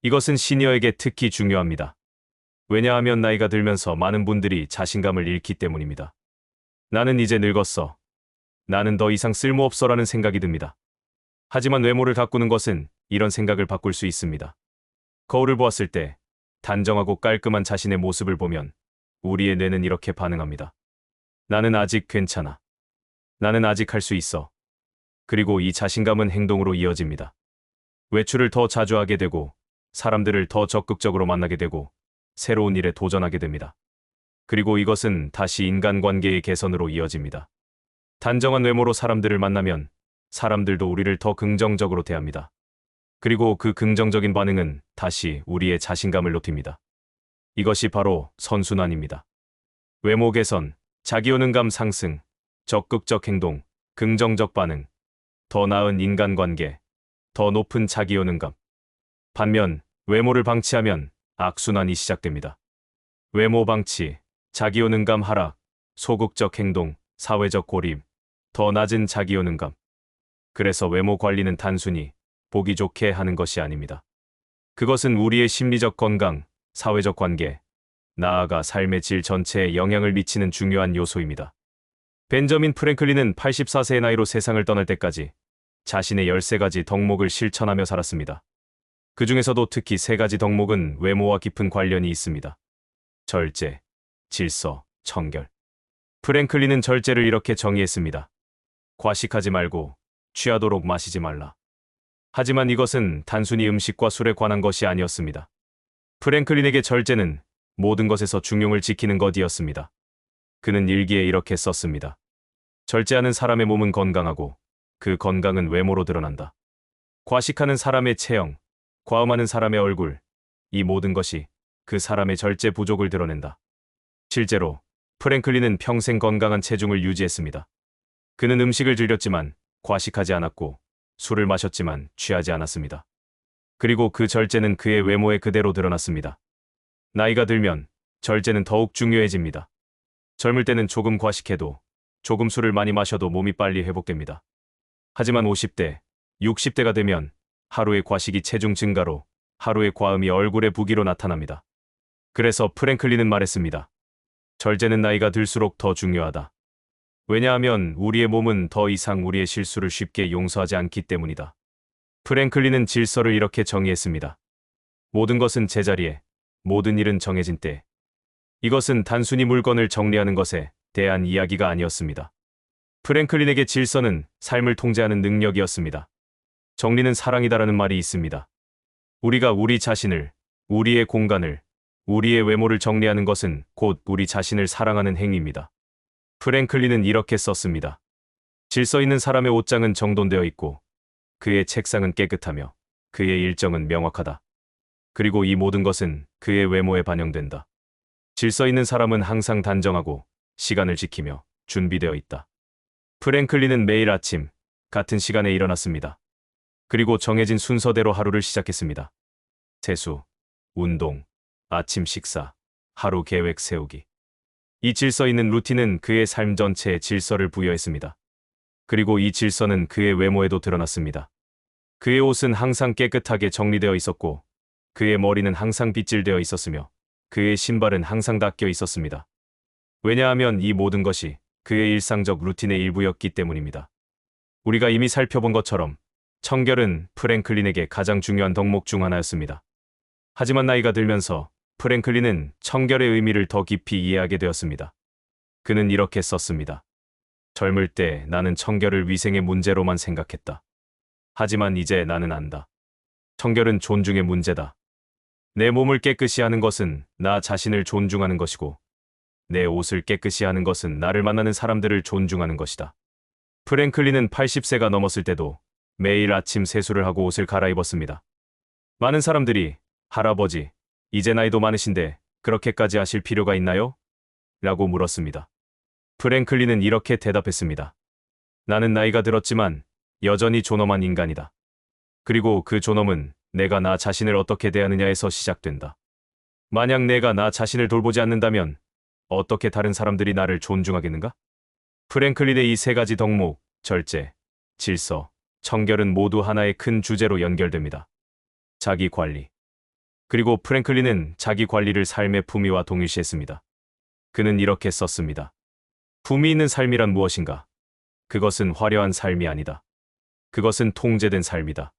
Speaker 1: 이것은 시니어에게 특히 중요합니다. 왜냐하면 나이가 들면서 많은 분들이 자신감을 잃기 때문입니다. 나는 이제 늙었어. 나는 더 이상 쓸모없어라는 생각이 듭니다. 하지만 외모를 가꾸는 것은 이런 생각을 바꿀 수 있습니다. 거울을 보았을 때 단정하고 깔끔한 자신의 모습을 보면 우리의 뇌는 이렇게 반응합니다. 나는 아직 괜찮아. 나는 아직 할 수 있어. 그리고 이 자신감은 행동으로 이어집니다. 외출을 더 자주 하게 되고 사람들을 더 적극적으로 만나게 되고 새로운 일에 도전하게 됩니다. 그리고 이것은 다시 인간관계의 개선으로 이어집니다. 단정한 외모로 사람들을 만나면 사람들도 우리를 더 긍정적으로 대합니다. 그리고 그 긍정적인 반응은 다시 우리의 자신감을 높입니다. 이것이 바로 선순환입니다. 외모 개선, 자기효능감 상승, 적극적 행동, 긍정적 반응, 더 나은 인간관계, 더 높은 자기효능감. 반면 외모를 방치하면 악순환이 시작됩니다. 외모 방치, 자기효능감 하락, 소극적 행동, 사회적 고립, 더 낮은 자기효능감. 그래서 외모 관리는 단순히 보기 좋게 하는 것이 아닙니다. 그것은 우리의 심리적 건강, 사회적 관계, 나아가 삶의 질 전체에 영향을 미치는 중요한 요소입니다. 벤저민 프랭클린은 84세의 나이로 세상을 떠날 때까지 자신의 13가지 덕목을 실천하며 살았습니다. 그 중에서도 특히 3가지 덕목은 외모와 깊은 관련이 있습니다. 절제, 질서, 청결. 프랭클린은 절제를 이렇게 정의했습니다. 과식하지 말고 취하도록 마시지 말라. 하지만 이것은 단순히 음식과 술에 관한 것이 아니었습니다. 프랭클린에게 절제는 모든 것에서 중용을 지키는 것이었습니다. 그는 일기에 이렇게 썼습니다. 절제하는 사람의 몸은 건강하고 그 건강은 외모로 드러난다. 과식하는 사람의 체형, 과음하는 사람의 얼굴, 이 모든 것이 그 사람의 절제 부족을 드러낸다. 실제로 프랭클린은 평생 건강한 체중을 유지했습니다. 그는 음식을 즐겼지만 과식하지 않았고 술을 마셨지만 취하지 않았습니다. 그리고 그 절제는 그의 외모에 그대로 드러났습니다. 나이가 들면 절제는 더욱 중요해집니다. 젊을 때는 조금 과식해도, 조금 술을 많이 마셔도 몸이 빨리 회복됩니다. 하지만 50대, 60대가 되면 하루의 과식이 체중 증가로, 하루의 과음이 얼굴의 부기로 나타납니다. 그래서 프랭클린은 말했습니다. 절제는 나이가 들수록 더 중요하다. 왜냐하면 우리의 몸은 더 이상 우리의 실수를 쉽게 용서하지 않기 때문이다. 프랭클린은 질서를 이렇게 정의했습니다. 모든 것은 제자리에, 모든 일은 정해진 때. 이것은 단순히 물건을 정리하는 것에 대한 이야기가 아니었습니다. 프랭클린에게 질서는 삶을 통제하는 능력이었습니다. 정리는 사랑이다라는 말이 있습니다. 우리가 우리 자신을, 우리의 공간을, 우리의 외모를 정리하는 것은 곧 우리 자신을 사랑하는 행위입니다. 프랭클린은 이렇게 썼습니다. 질서 있는 사람의 옷장은 정돈되어 있고 그의 책상은 깨끗하며 그의 일정은 명확하다. 그리고 이 모든 것은 그의 외모에 반영된다. 질서 있는 사람은 항상 단정하고 시간을 지키며 준비되어 있다. 프랭클린은 매일 아침 같은 시간에 일어났습니다. 그리고 정해진 순서대로 하루를 시작했습니다. 세수, 운동, 아침 식사, 하루 계획 세우기. 이 질서 있는 루틴은 그의 삶 전체에 질서를 부여했습니다. 그리고 이 질서는 그의 외모에도 드러났습니다. 그의 옷은 항상 깨끗하게 정리되어 있었고 그의 머리는 항상 빗질되어 있었으며 그의 신발은 항상 닦여 있었습니다. 왜냐하면 이 모든 것이 그의 일상적 루틴의 일부였기 때문입니다. 우리가 이미 살펴본 것처럼 청결은 프랭클린에게 가장 중요한 덕목 중 하나였습니다. 하지만 나이가 들면서 프랭클린은 청결의 의미를 더 깊이 이해하게 되었습니다. 그는 이렇게 썼습니다. 젊을 때 나는 청결을 위생의 문제로만 생각했다. 하지만 이제 나는 안다. 청결은 존중의 문제다. 내 몸을 깨끗이 하는 것은 나 자신을 존중하는 것이고 내 옷을 깨끗이 하는 것은 나를 만나는 사람들을 존중하는 것이다. 프랭클린은 80세가 넘었을 때도 매일 아침 세수를 하고 옷을 갈아입었습니다. 많은 사람들이 할아버지, 이제 나이도 많으신데 그렇게까지 하실 필요가 있나요? 라고 물었습니다. 프랭클린은 이렇게 대답했습니다. 나는 나이가 들었지만 여전히 존엄한 인간이다. 그리고 그 존엄은 내가 나 자신을 어떻게 대하느냐에서 시작된다. 만약 내가 나 자신을 돌보지 않는다면 어떻게 다른 사람들이 나를 존중하겠는가? 프랭클린의 이 세 가지 덕목, 절제, 질서, 청결은 모두 하나의 큰 주제로 연결됩니다. 자기 관리. 그리고 프랭클린은 자기 관리를 삶의 품위와 동일시했습니다. 그는 이렇게 썼습니다. 품위 있는 삶이란 무엇인가? 그것은 화려한 삶이 아니다. 그것은 통제된 삶이다.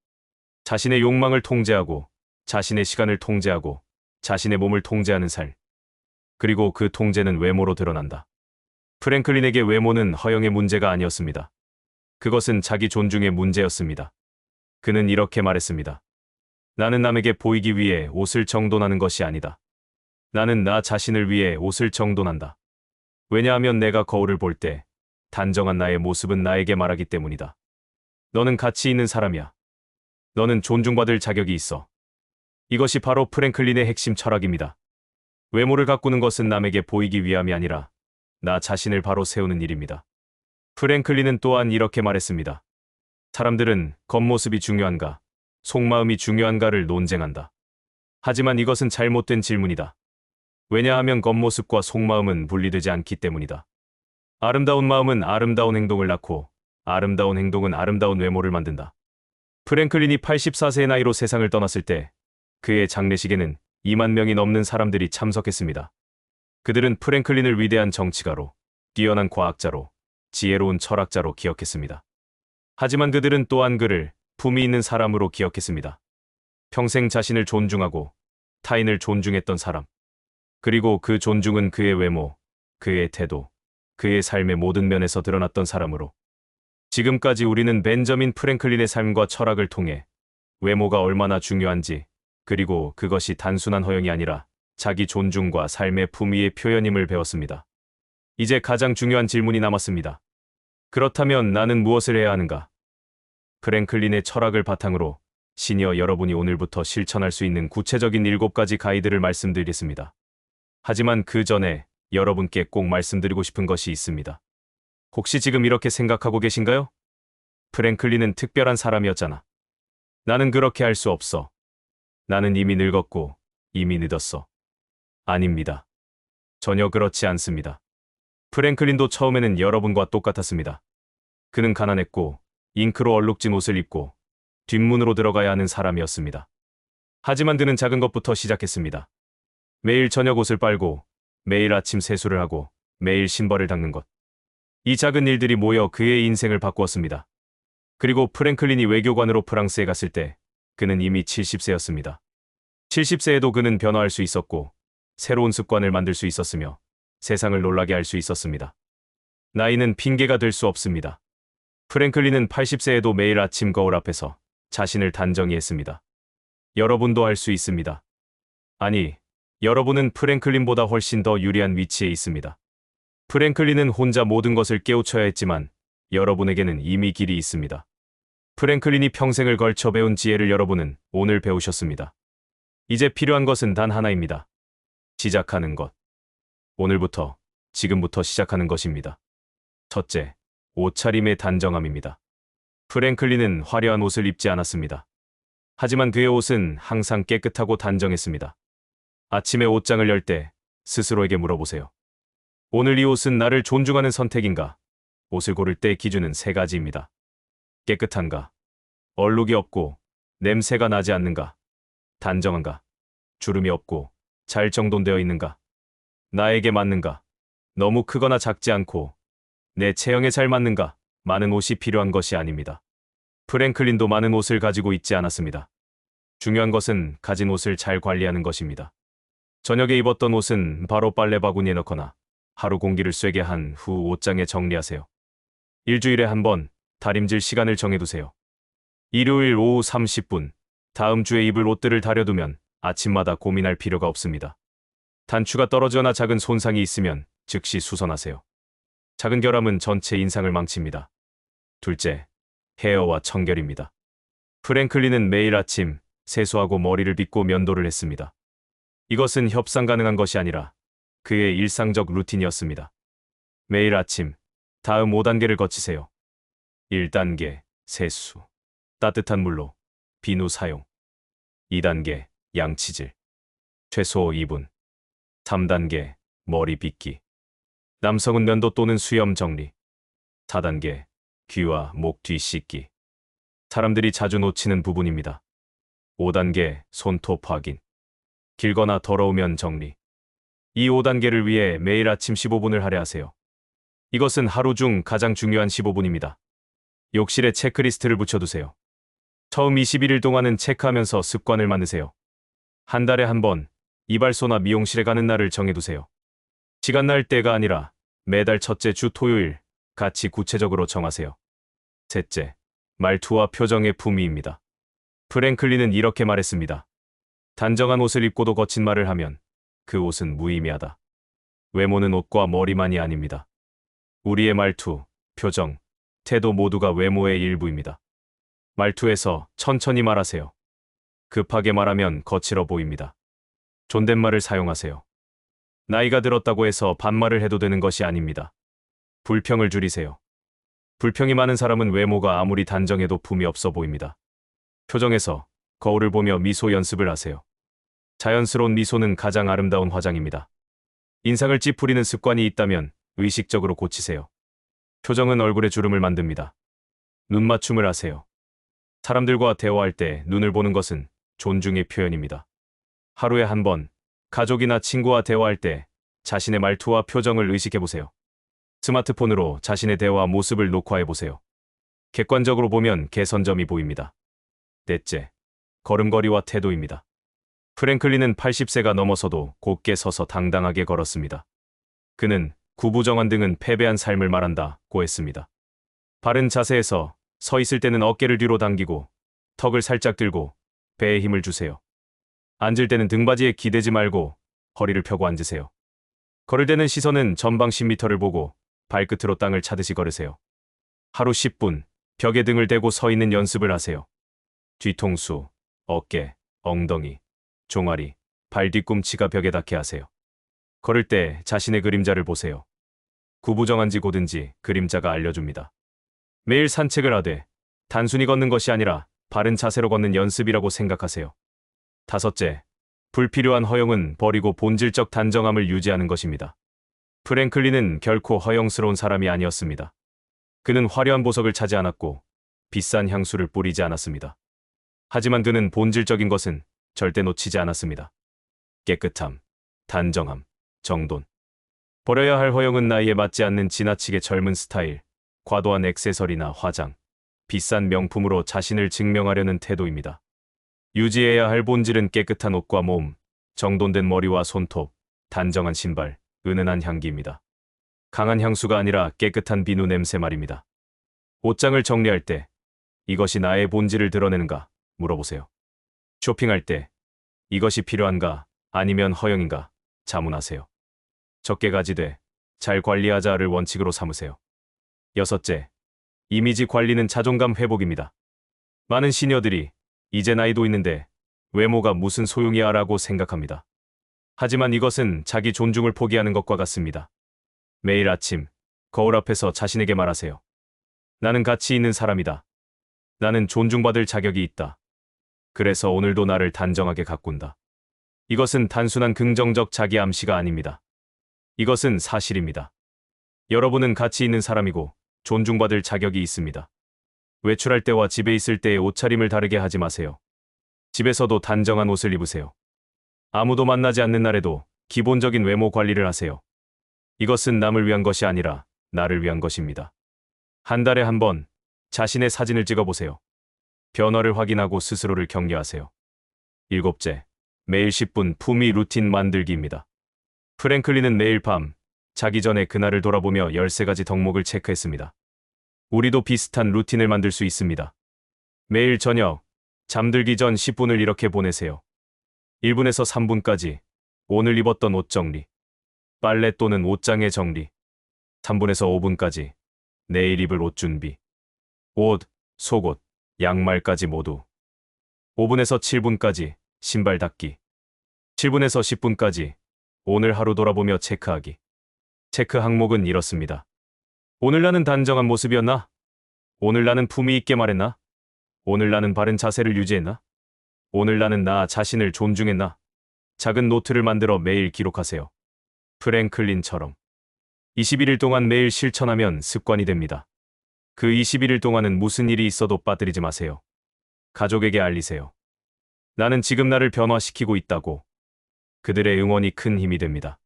Speaker 1: 자신의 욕망을 통제하고, 자신의 시간을 통제하고, 자신의 몸을 통제하는 삶. 그리고 그 통제는 외모로 드러난다. 프랭클린에게 외모는 허영의 문제가 아니었습니다. 그것은 자기 존중의 문제였습니다. 그는 이렇게 말했습니다. 나는 남에게 보이기 위해 옷을 정돈하는 것이 아니다. 나는 나 자신을 위해 옷을 정돈한다. 왜냐하면 내가 거울을 볼 때 단정한 나의 모습은 나에게 말하기 때문이다. 너는 가치 있는 사람이야. 너는 존중받을 자격이 있어. 이것이 바로 프랭클린의 핵심 철학입니다. 외모를 가꾸는 것은 남에게 보이기 위함이 아니라 나 자신을 바로 세우는 일입니다. 프랭클린은 또한 이렇게 말했습니다. 사람들은 겉모습이 중요한가, 속마음이 중요한가를 논쟁한다. 하지만 이것은 잘못된 질문이다. 왜냐하면 겉모습과 속마음은 분리되지 않기 때문이다. 아름다운 마음은 아름다운 행동을 낳고 아름다운 행동은 아름다운 외모를 만든다. 프랭클린이 84세의 나이로 세상을 떠났을 때 그의 장례식에는 2만 명이 넘는 사람들이 참석했습니다. 그들은 프랭클린을 위대한 정치가로, 뛰어난 과학자로, 지혜로운 철학자로 기억했습니다. 하지만 그들은 또한 그를 품위 있는 사람으로 기억했습니다. 평생 자신을 존중하고 타인을 존중했던 사람. 그리고 그 존중은 그의 외모, 그의 태도, 그의 삶의 모든 면에서 드러났던 사람으로. 지금까지 우리는 벤저민 프랭클린의 삶과 철학을 통해 외모가 얼마나 중요한지, 그리고 그것이 단순한 허영이 아니라 자기 존중과 삶의 품위의 표현임을 배웠습니다. 이제 가장 중요한 질문이 남았습니다. 그렇다면 나는 무엇을 해야 하는가? 프랭클린의 철학을 바탕으로 시니어 여러분이 오늘부터 실천할 수 있는 구체적인 7가지 가이드를 말씀드리겠습니다. 하지만 그 전에 여러분께 꼭 말씀드리고 싶은 것이 있습니다. 혹시 지금 이렇게 생각하고 계신가요? 프랭클린은 특별한 사람이었잖아. 나는 그렇게 할 수 없어. 나는 이미 늙었고 이미 늦었어. 아닙니다. 전혀 그렇지 않습니다. 프랭클린도 처음에는 여러분과 똑같았습니다. 그는 가난했고 잉크로 얼룩진 옷을 입고 뒷문으로 들어가야 하는 사람이었습니다. 하지만 그는 작은 것부터 시작했습니다. 매일 저녁 옷을 빨고 매일 아침 세수를 하고 매일 신발을 닦는 것. 이 작은 일들이 모여 그의 인생을 바꾸었습니다. 그리고 프랭클린이 외교관으로 프랑스에 갔을 때 그는 이미 70세였습니다. 70세에도 그는 변화할 수 있었고 새로운 습관을 만들 수 있었으며 세상을 놀라게 할 수 있었습니다. 나이는 핑계가 될 수 없습니다. 프랭클린은 80세에도 매일 아침 거울 앞에서 자신을 단정히 했습니다. 여러분도 할 수 있습니다. 아니, 여러분은 프랭클린보다 훨씬 더 유리한 위치에 있습니다. 프랭클린은 혼자 모든 것을 깨우쳐야 했지만 여러분에게는 이미 길이 있습니다. 프랭클린이 평생을 걸쳐 배운 지혜를 여러분은 오늘 배우셨습니다. 이제 필요한 것은 단 하나입니다. 시작하는 것. 오늘부터, 지금부터 시작하는 것입니다. 첫째, 옷차림의 단정함입니다. 프랭클린은 화려한 옷을 입지 않았습니다. 하지만 그의 옷은 항상 깨끗하고 단정했습니다. 아침에 옷장을 열 때 스스로에게 물어보세요. 오늘 이 옷은 나를 존중하는 선택인가? 옷을 고를 때 기준은 세 가지입니다. 깨끗한가? 얼룩이 없고 냄새가 나지 않는가? 단정한가? 주름이 없고 잘 정돈되어 있는가? 나에게 맞는가? 너무 크거나 작지 않고 내 체형에 잘 맞는가? 많은 옷이 필요한 것이 아닙니다. 프랭클린도 많은 옷을 가지고 있지 않았습니다. 중요한 것은 가진 옷을 잘 관리하는 것입니다. 저녁에 입었던 옷은 바로 빨래 바구니에 넣거나 하루 공기를 쐬게 한 후 옷장에 정리하세요. 일주일에 한 번 다림질 시간을 정해두세요. 일요일 오후 30분, 다음 주에 입을 옷들을 다려두면 아침마다 고민할 필요가 없습니다. 단추가 떨어져나 작은 손상이 있으면 즉시 수선하세요. 작은 결함은 전체 인상을 망칩니다. 둘째, 헤어와 청결입니다. 프랭클린은 매일 아침 세수하고 머리를 빗고 면도를 했습니다. 이것은 협상 가능한 것이 아니라 그의 일상적 루틴이었습니다. 매일 아침 다음 5단계를 거치세요. 1단계, 세수. 따뜻한 물로 비누 사용. 2단계, 양치질. 최소 2분. 3단계, 머리 빗기. 남성은 면도 또는 수염 정리. 4단계, 귀와 목 뒤 씻기. 사람들이 자주 놓치는 부분입니다. 5단계, 손톱 확인. 길거나 더러우면 정리. 이 5단계를 위해 매일 아침 15분을 할애하세요. 이것은 하루 중 가장 중요한 15분입니다. 욕실에 체크리스트를 붙여두세요. 처음 21일 동안은 체크하면서 습관을 만드세요. 한 달에 한 번 이발소나 미용실에 가는 날을 정해두세요. 시간 날 때가 아니라 매달 첫째 주 토요일 같이 구체적으로 정하세요. 셋째, 말투와 표정의 품위입니다. 프랭클린은 이렇게 말했습니다. 단정한 옷을 입고도 거친 말을 하면 그 옷은 무의미하다. 외모는 옷과 머리만이 아닙니다. 우리의 말투, 표정, 태도 모두가 외모의 일부입니다. 말투에서 천천히 말하세요. 급하게 말하면 거칠어 보입니다. 존댓말을 사용하세요. 나이가 들었다고 해서 반말을 해도 되는 것이 아닙니다. 불평을 줄이세요. 불평이 많은 사람은 외모가 아무리 단정해도 품이 없어 보입니다. 표정에서 거울을 보며 미소 연습을 하세요. 자연스러운 미소는 가장 아름다운 화장입니다. 인상을 찌푸리는 습관이 있다면 의식적으로 고치세요. 표정은 얼굴에 주름을 만듭니다. 눈맞춤을 하세요. 사람들과 대화할 때 눈을 보는 것은 존중의 표현입니다. 하루에 한 번, 가족이나 친구와 대화할 때 자신의 말투와 표정을 의식해보세요. 스마트폰으로 자신의 대화 모습을 녹화해보세요. 객관적으로 보면 개선점이 보입니다. 넷째, 걸음걸이와 태도입니다. 프랭클린은 80세가 넘어서도 곧게 서서 당당하게 걸었습니다. 그는 구부정한 등은 패배한 삶을 말한다고 했습니다. 바른 자세에서 서 있을 때는 어깨를 뒤로 당기고 턱을 살짝 들고 배에 힘을 주세요. 앉을 때는 등받이에 기대지 말고 허리를 펴고 앉으세요. 걸을 때는 시선은 전방 10m를 보고 발끝으로 땅을 차듯이 걸으세요. 하루 10분 벽에 등을 대고 서 있는 연습을 하세요. 뒤통수, 어깨, 엉덩이, 종아리, 발 뒤꿈치가 벽에 닿게 하세요. 걸을 때 자신의 그림자를 보세요. 구부정한지 곧은지 그림자가 알려줍니다. 매일 산책을 하되 단순히 걷는 것이 아니라 바른 자세로 걷는 연습이라고 생각하세요. 다섯째, 불필요한 허용은 버리고 본질적 단정함을 유지하는 것입니다. 프랭클린은 결코 허영스러운 사람이 아니었습니다. 그는 화려한 보석을 차지 않았고 비싼 향수를 뿌리지 않았습니다. 하지만 그는 본질적인 것은 절대 놓치지 않았습니다. 깨끗함, 단정함, 정돈. 버려야 할 허영은 나이에 맞지 않는 지나치게 젊은 스타일, 과도한 액세서리나 화장, 비싼 명품으로 자신을 증명하려는 태도입니다. 유지해야 할 본질은 깨끗한 옷과 몸, 정돈된 머리와 손톱, 단정한 신발, 은은한 향기입니다. 강한 향수가 아니라 깨끗한 비누 냄새 말입니다. 옷장을 정리할 때 이것이 나의 본질을 드러내는가 물어보세요. 쇼핑할 때 이것이 필요한가 아니면 허영인가 자문하세요. 적게 가지되 잘 관리하자를 원칙으로 삼으세요. 여섯째, 이미지 관리는 자존감 회복입니다. 많은 시니어들이 이제 나이도 있는데 외모가 무슨 소용이야 라고 생각합니다. 하지만 이것은 자기 존중을 포기하는 것과 같습니다. 매일 아침 거울 앞에서 자신에게 말하세요. 나는 가치 있는 사람이다. 나는 존중받을 자격이 있다. 그래서 오늘도 나를 단정하게 가꾼다. 이것은 단순한 긍정적 자기 암시가 아닙니다. 이것은 사실입니다. 여러분은 가치 있는 사람이고 존중받을 자격이 있습니다. 외출할 때와 집에 있을 때의 옷차림을 다르게 하지 마세요. 집에서도 단정한 옷을 입으세요. 아무도 만나지 않는 날에도 기본적인 외모 관리를 하세요. 이것은 남을 위한 것이 아니라 나를 위한 것입니다. 한 달에 한 번 자신의 사진을 찍어보세요. 변화를 확인하고 스스로를 격려하세요. 일곱째, 매일 10분 품위 루틴 만들기입니다. 프랭클린은 매일 밤 자기 전에 그날을 돌아보며 13가지 덕목을 체크했습니다. 우리도 비슷한 루틴을 만들 수 있습니다. 매일 저녁 잠들기 전 10분을 이렇게 보내세요. 1분에서 3분까지 오늘 입었던 옷 정리, 빨래 또는 옷장의 정리, 3분에서 5분까지 내일 입을 옷 준비, 옷, 속옷, 양말까지 모두, 5분에서 7분까지 신발 닦기, 7분에서 10분까지 오늘 하루 돌아보며 체크하기. 체크 항목은 이렇습니다. 오늘 나는 단정한 모습이었나? 오늘 나는 품위 있게 말했나? 오늘 나는 바른 자세를 유지했나? 오늘 나는 나 자신을 존중했나? 작은 노트를 만들어 매일 기록하세요. 프랭클린처럼 21일 동안 매일 실천하면 습관이 됩니다. 그 21일 동안은 무슨 일이 있어도 빠뜨리지 마세요. 가족에게 알리세요. 나는 지금 나를 변화시키고 있다고. 그들의 응원이 큰 힘이 됩니다.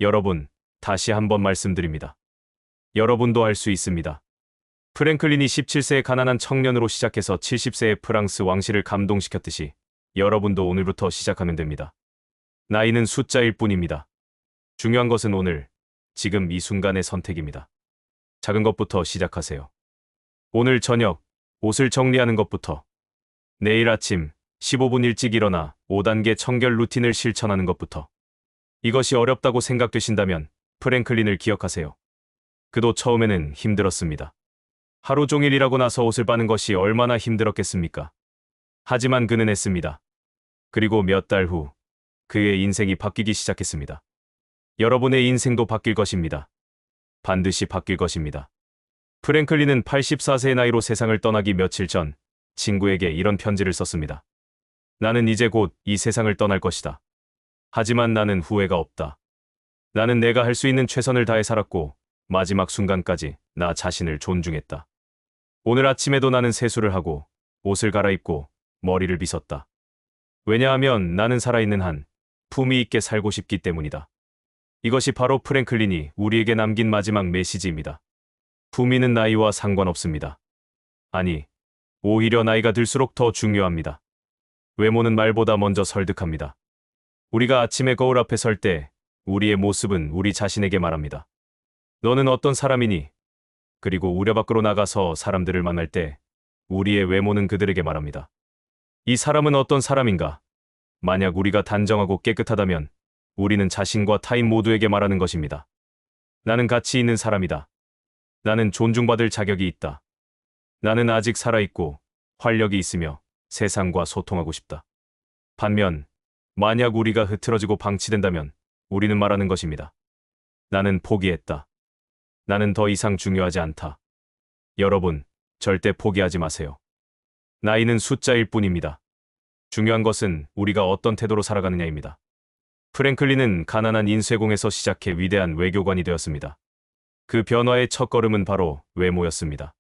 Speaker 1: 여러분, 다시 한번 말씀드립니다. 여러분도 할 수 있습니다. 프랭클린이 17세의 가난한 청년으로 시작해서 70세의 프랑스 왕실을 감동시켰듯이 여러분도 오늘부터 시작하면 됩니다. 나이는 숫자일 뿐입니다. 중요한 것은 오늘, 지금 이 순간의 선택입니다. 작은 것부터 시작하세요. 오늘 저녁, 옷을 정리하는 것부터. 내일 아침, 15분 일찍 일어나 5단계 청결 루틴을 실천하는 것부터. 이것이 어렵다고 생각되신다면 프랭클린을 기억하세요. 그도 처음에는 힘들었습니다. 하루 종일 일하고 나서 옷을 빠는 것이 얼마나 힘들었겠습니까? 하지만 그는 했습니다. 그리고 몇 달 후, 그의 인생이 바뀌기 시작했습니다. 여러분의 인생도 바뀔 것입니다. 반드시 바뀔 것입니다. 프랭클린은 84세의 나이로 세상을 떠나기 며칠 전 친구에게 이런 편지를 썼습니다. 나는 이제 곧 이 세상을 떠날 것이다. 하지만 나는 후회가 없다. 나는 내가 할 수 있는 최선을 다해 살았고 마지막 순간까지 나 자신을 존중했다. 오늘 아침에도 나는 세수를 하고 옷을 갈아입고 머리를 빗었다. 왜냐하면 나는 살아있는 한 품위 있게 살고 싶기 때문이다. 이것이 바로 프랭클린이 우리에게 남긴 마지막 메시지입니다. 품위는 나이와 상관없습니다. 아니, 오히려 나이가 들수록 더 중요합니다. 외모는 말보다 먼저 설득합니다. 우리가 아침에 거울 앞에 설 때 우리의 모습은 우리 자신에게 말합니다. 너는 어떤 사람이니? 그리고 우려 밖으로 나가서 사람들을 만날 때 우리의 외모는 그들에게 말합니다. 이 사람은 어떤 사람인가? 만약 우리가 단정하고 깨끗하다면 우리는 자신과 타인 모두에게 말하는 것입니다. 나는 가치 있는 사람이다. 나는 존중받을 자격이 있다. 나는 아직 살아있고 활력이 있으며 세상과 소통하고 싶다. 반면 만약 우리가 흐트러지고 방치된다면 우리는 말하는 것입니다. 나는 포기했다. 나는 더 이상 중요하지 않다. 여러분, 절대 포기하지 마세요. 나이는 숫자일 뿐입니다. 중요한 것은 우리가 어떤 태도로 살아가느냐입니다. 프랭클린은 가난한 인쇄공에서 시작해 위대한 외교관이 되었습니다. 그 변화의 첫걸음은 바로 외모였습니다.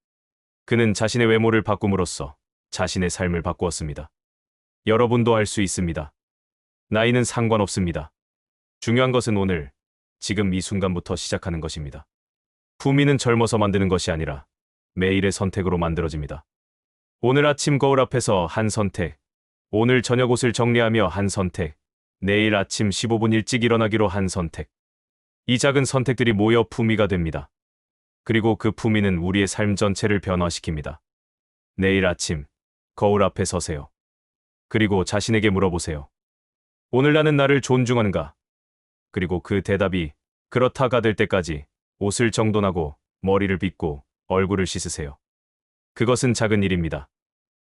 Speaker 1: 그는 자신의 외모를 바꿈으로써 자신의 삶을 바꾸었습니다. 여러분도 할 수 있습니다. 나이는 상관없습니다. 중요한 것은 오늘, 지금 이 순간부터 시작하는 것입니다. 품위는 젊어서 만드는 것이 아니라 매일의 선택으로 만들어집니다. 오늘 아침 거울 앞에서 한 선택, 오늘 저녁 옷을 정리하며 한 선택, 내일 아침 15분 일찍 일어나기로 한 선택. 이 작은 선택들이 모여 품위가 됩니다. 그리고 그 품위는 우리의 삶 전체를 변화시킵니다. 내일 아침 거울 앞에 서세요. 그리고 자신에게 물어보세요. 오늘 나는 나를 존중하는가? 그리고 그 대답이 그렇다가 될 때까지 옷을 정돈하고 머리를 빗고 얼굴을 씻으세요. 그것은 작은 일입니다.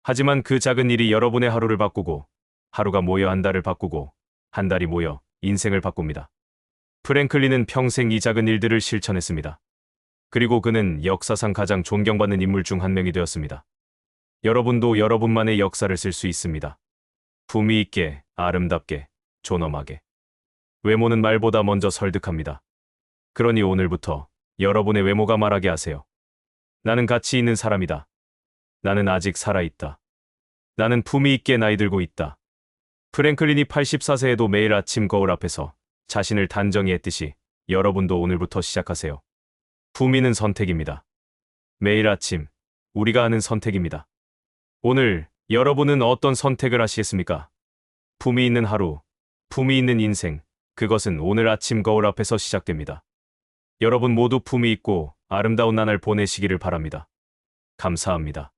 Speaker 1: 하지만 그 작은 일이 여러분의 하루를 바꾸고, 하루가 모여 한 달을 바꾸고, 한 달이 모여 인생을 바꿉니다. 프랭클린은 평생 이 작은 일들을 실천했습니다. 그리고 그는 역사상 가장 존경받는 인물 중 한 명이 되었습니다. 여러분도 여러분만의 역사를 쓸 수 있습니다. 품위 있게, 아름답게, 존엄하게. 외모는 말보다 먼저 설득합니다. 그러니 오늘부터 여러분의 외모가 말하게 하세요. 나는 가치 있는 사람이다. 나는 아직 살아있다. 나는 품위 있게 나이 들고 있다. 프랭클린이 84세에도 매일 아침 거울 앞에서 자신을 단정히 했듯이 여러분도 오늘부터 시작하세요. 품위는 선택입니다. 매일 아침 우리가 하는 선택입니다. 오늘 여러분은 어떤 선택을 하시겠습니까? 품위 있는 하루, 품위 있는 인생, 그것은 오늘 아침 거울 앞에서 시작됩니다. 여러분 모두 품위 있고 아름다운 나날 보내시기를 바랍니다. 감사합니다.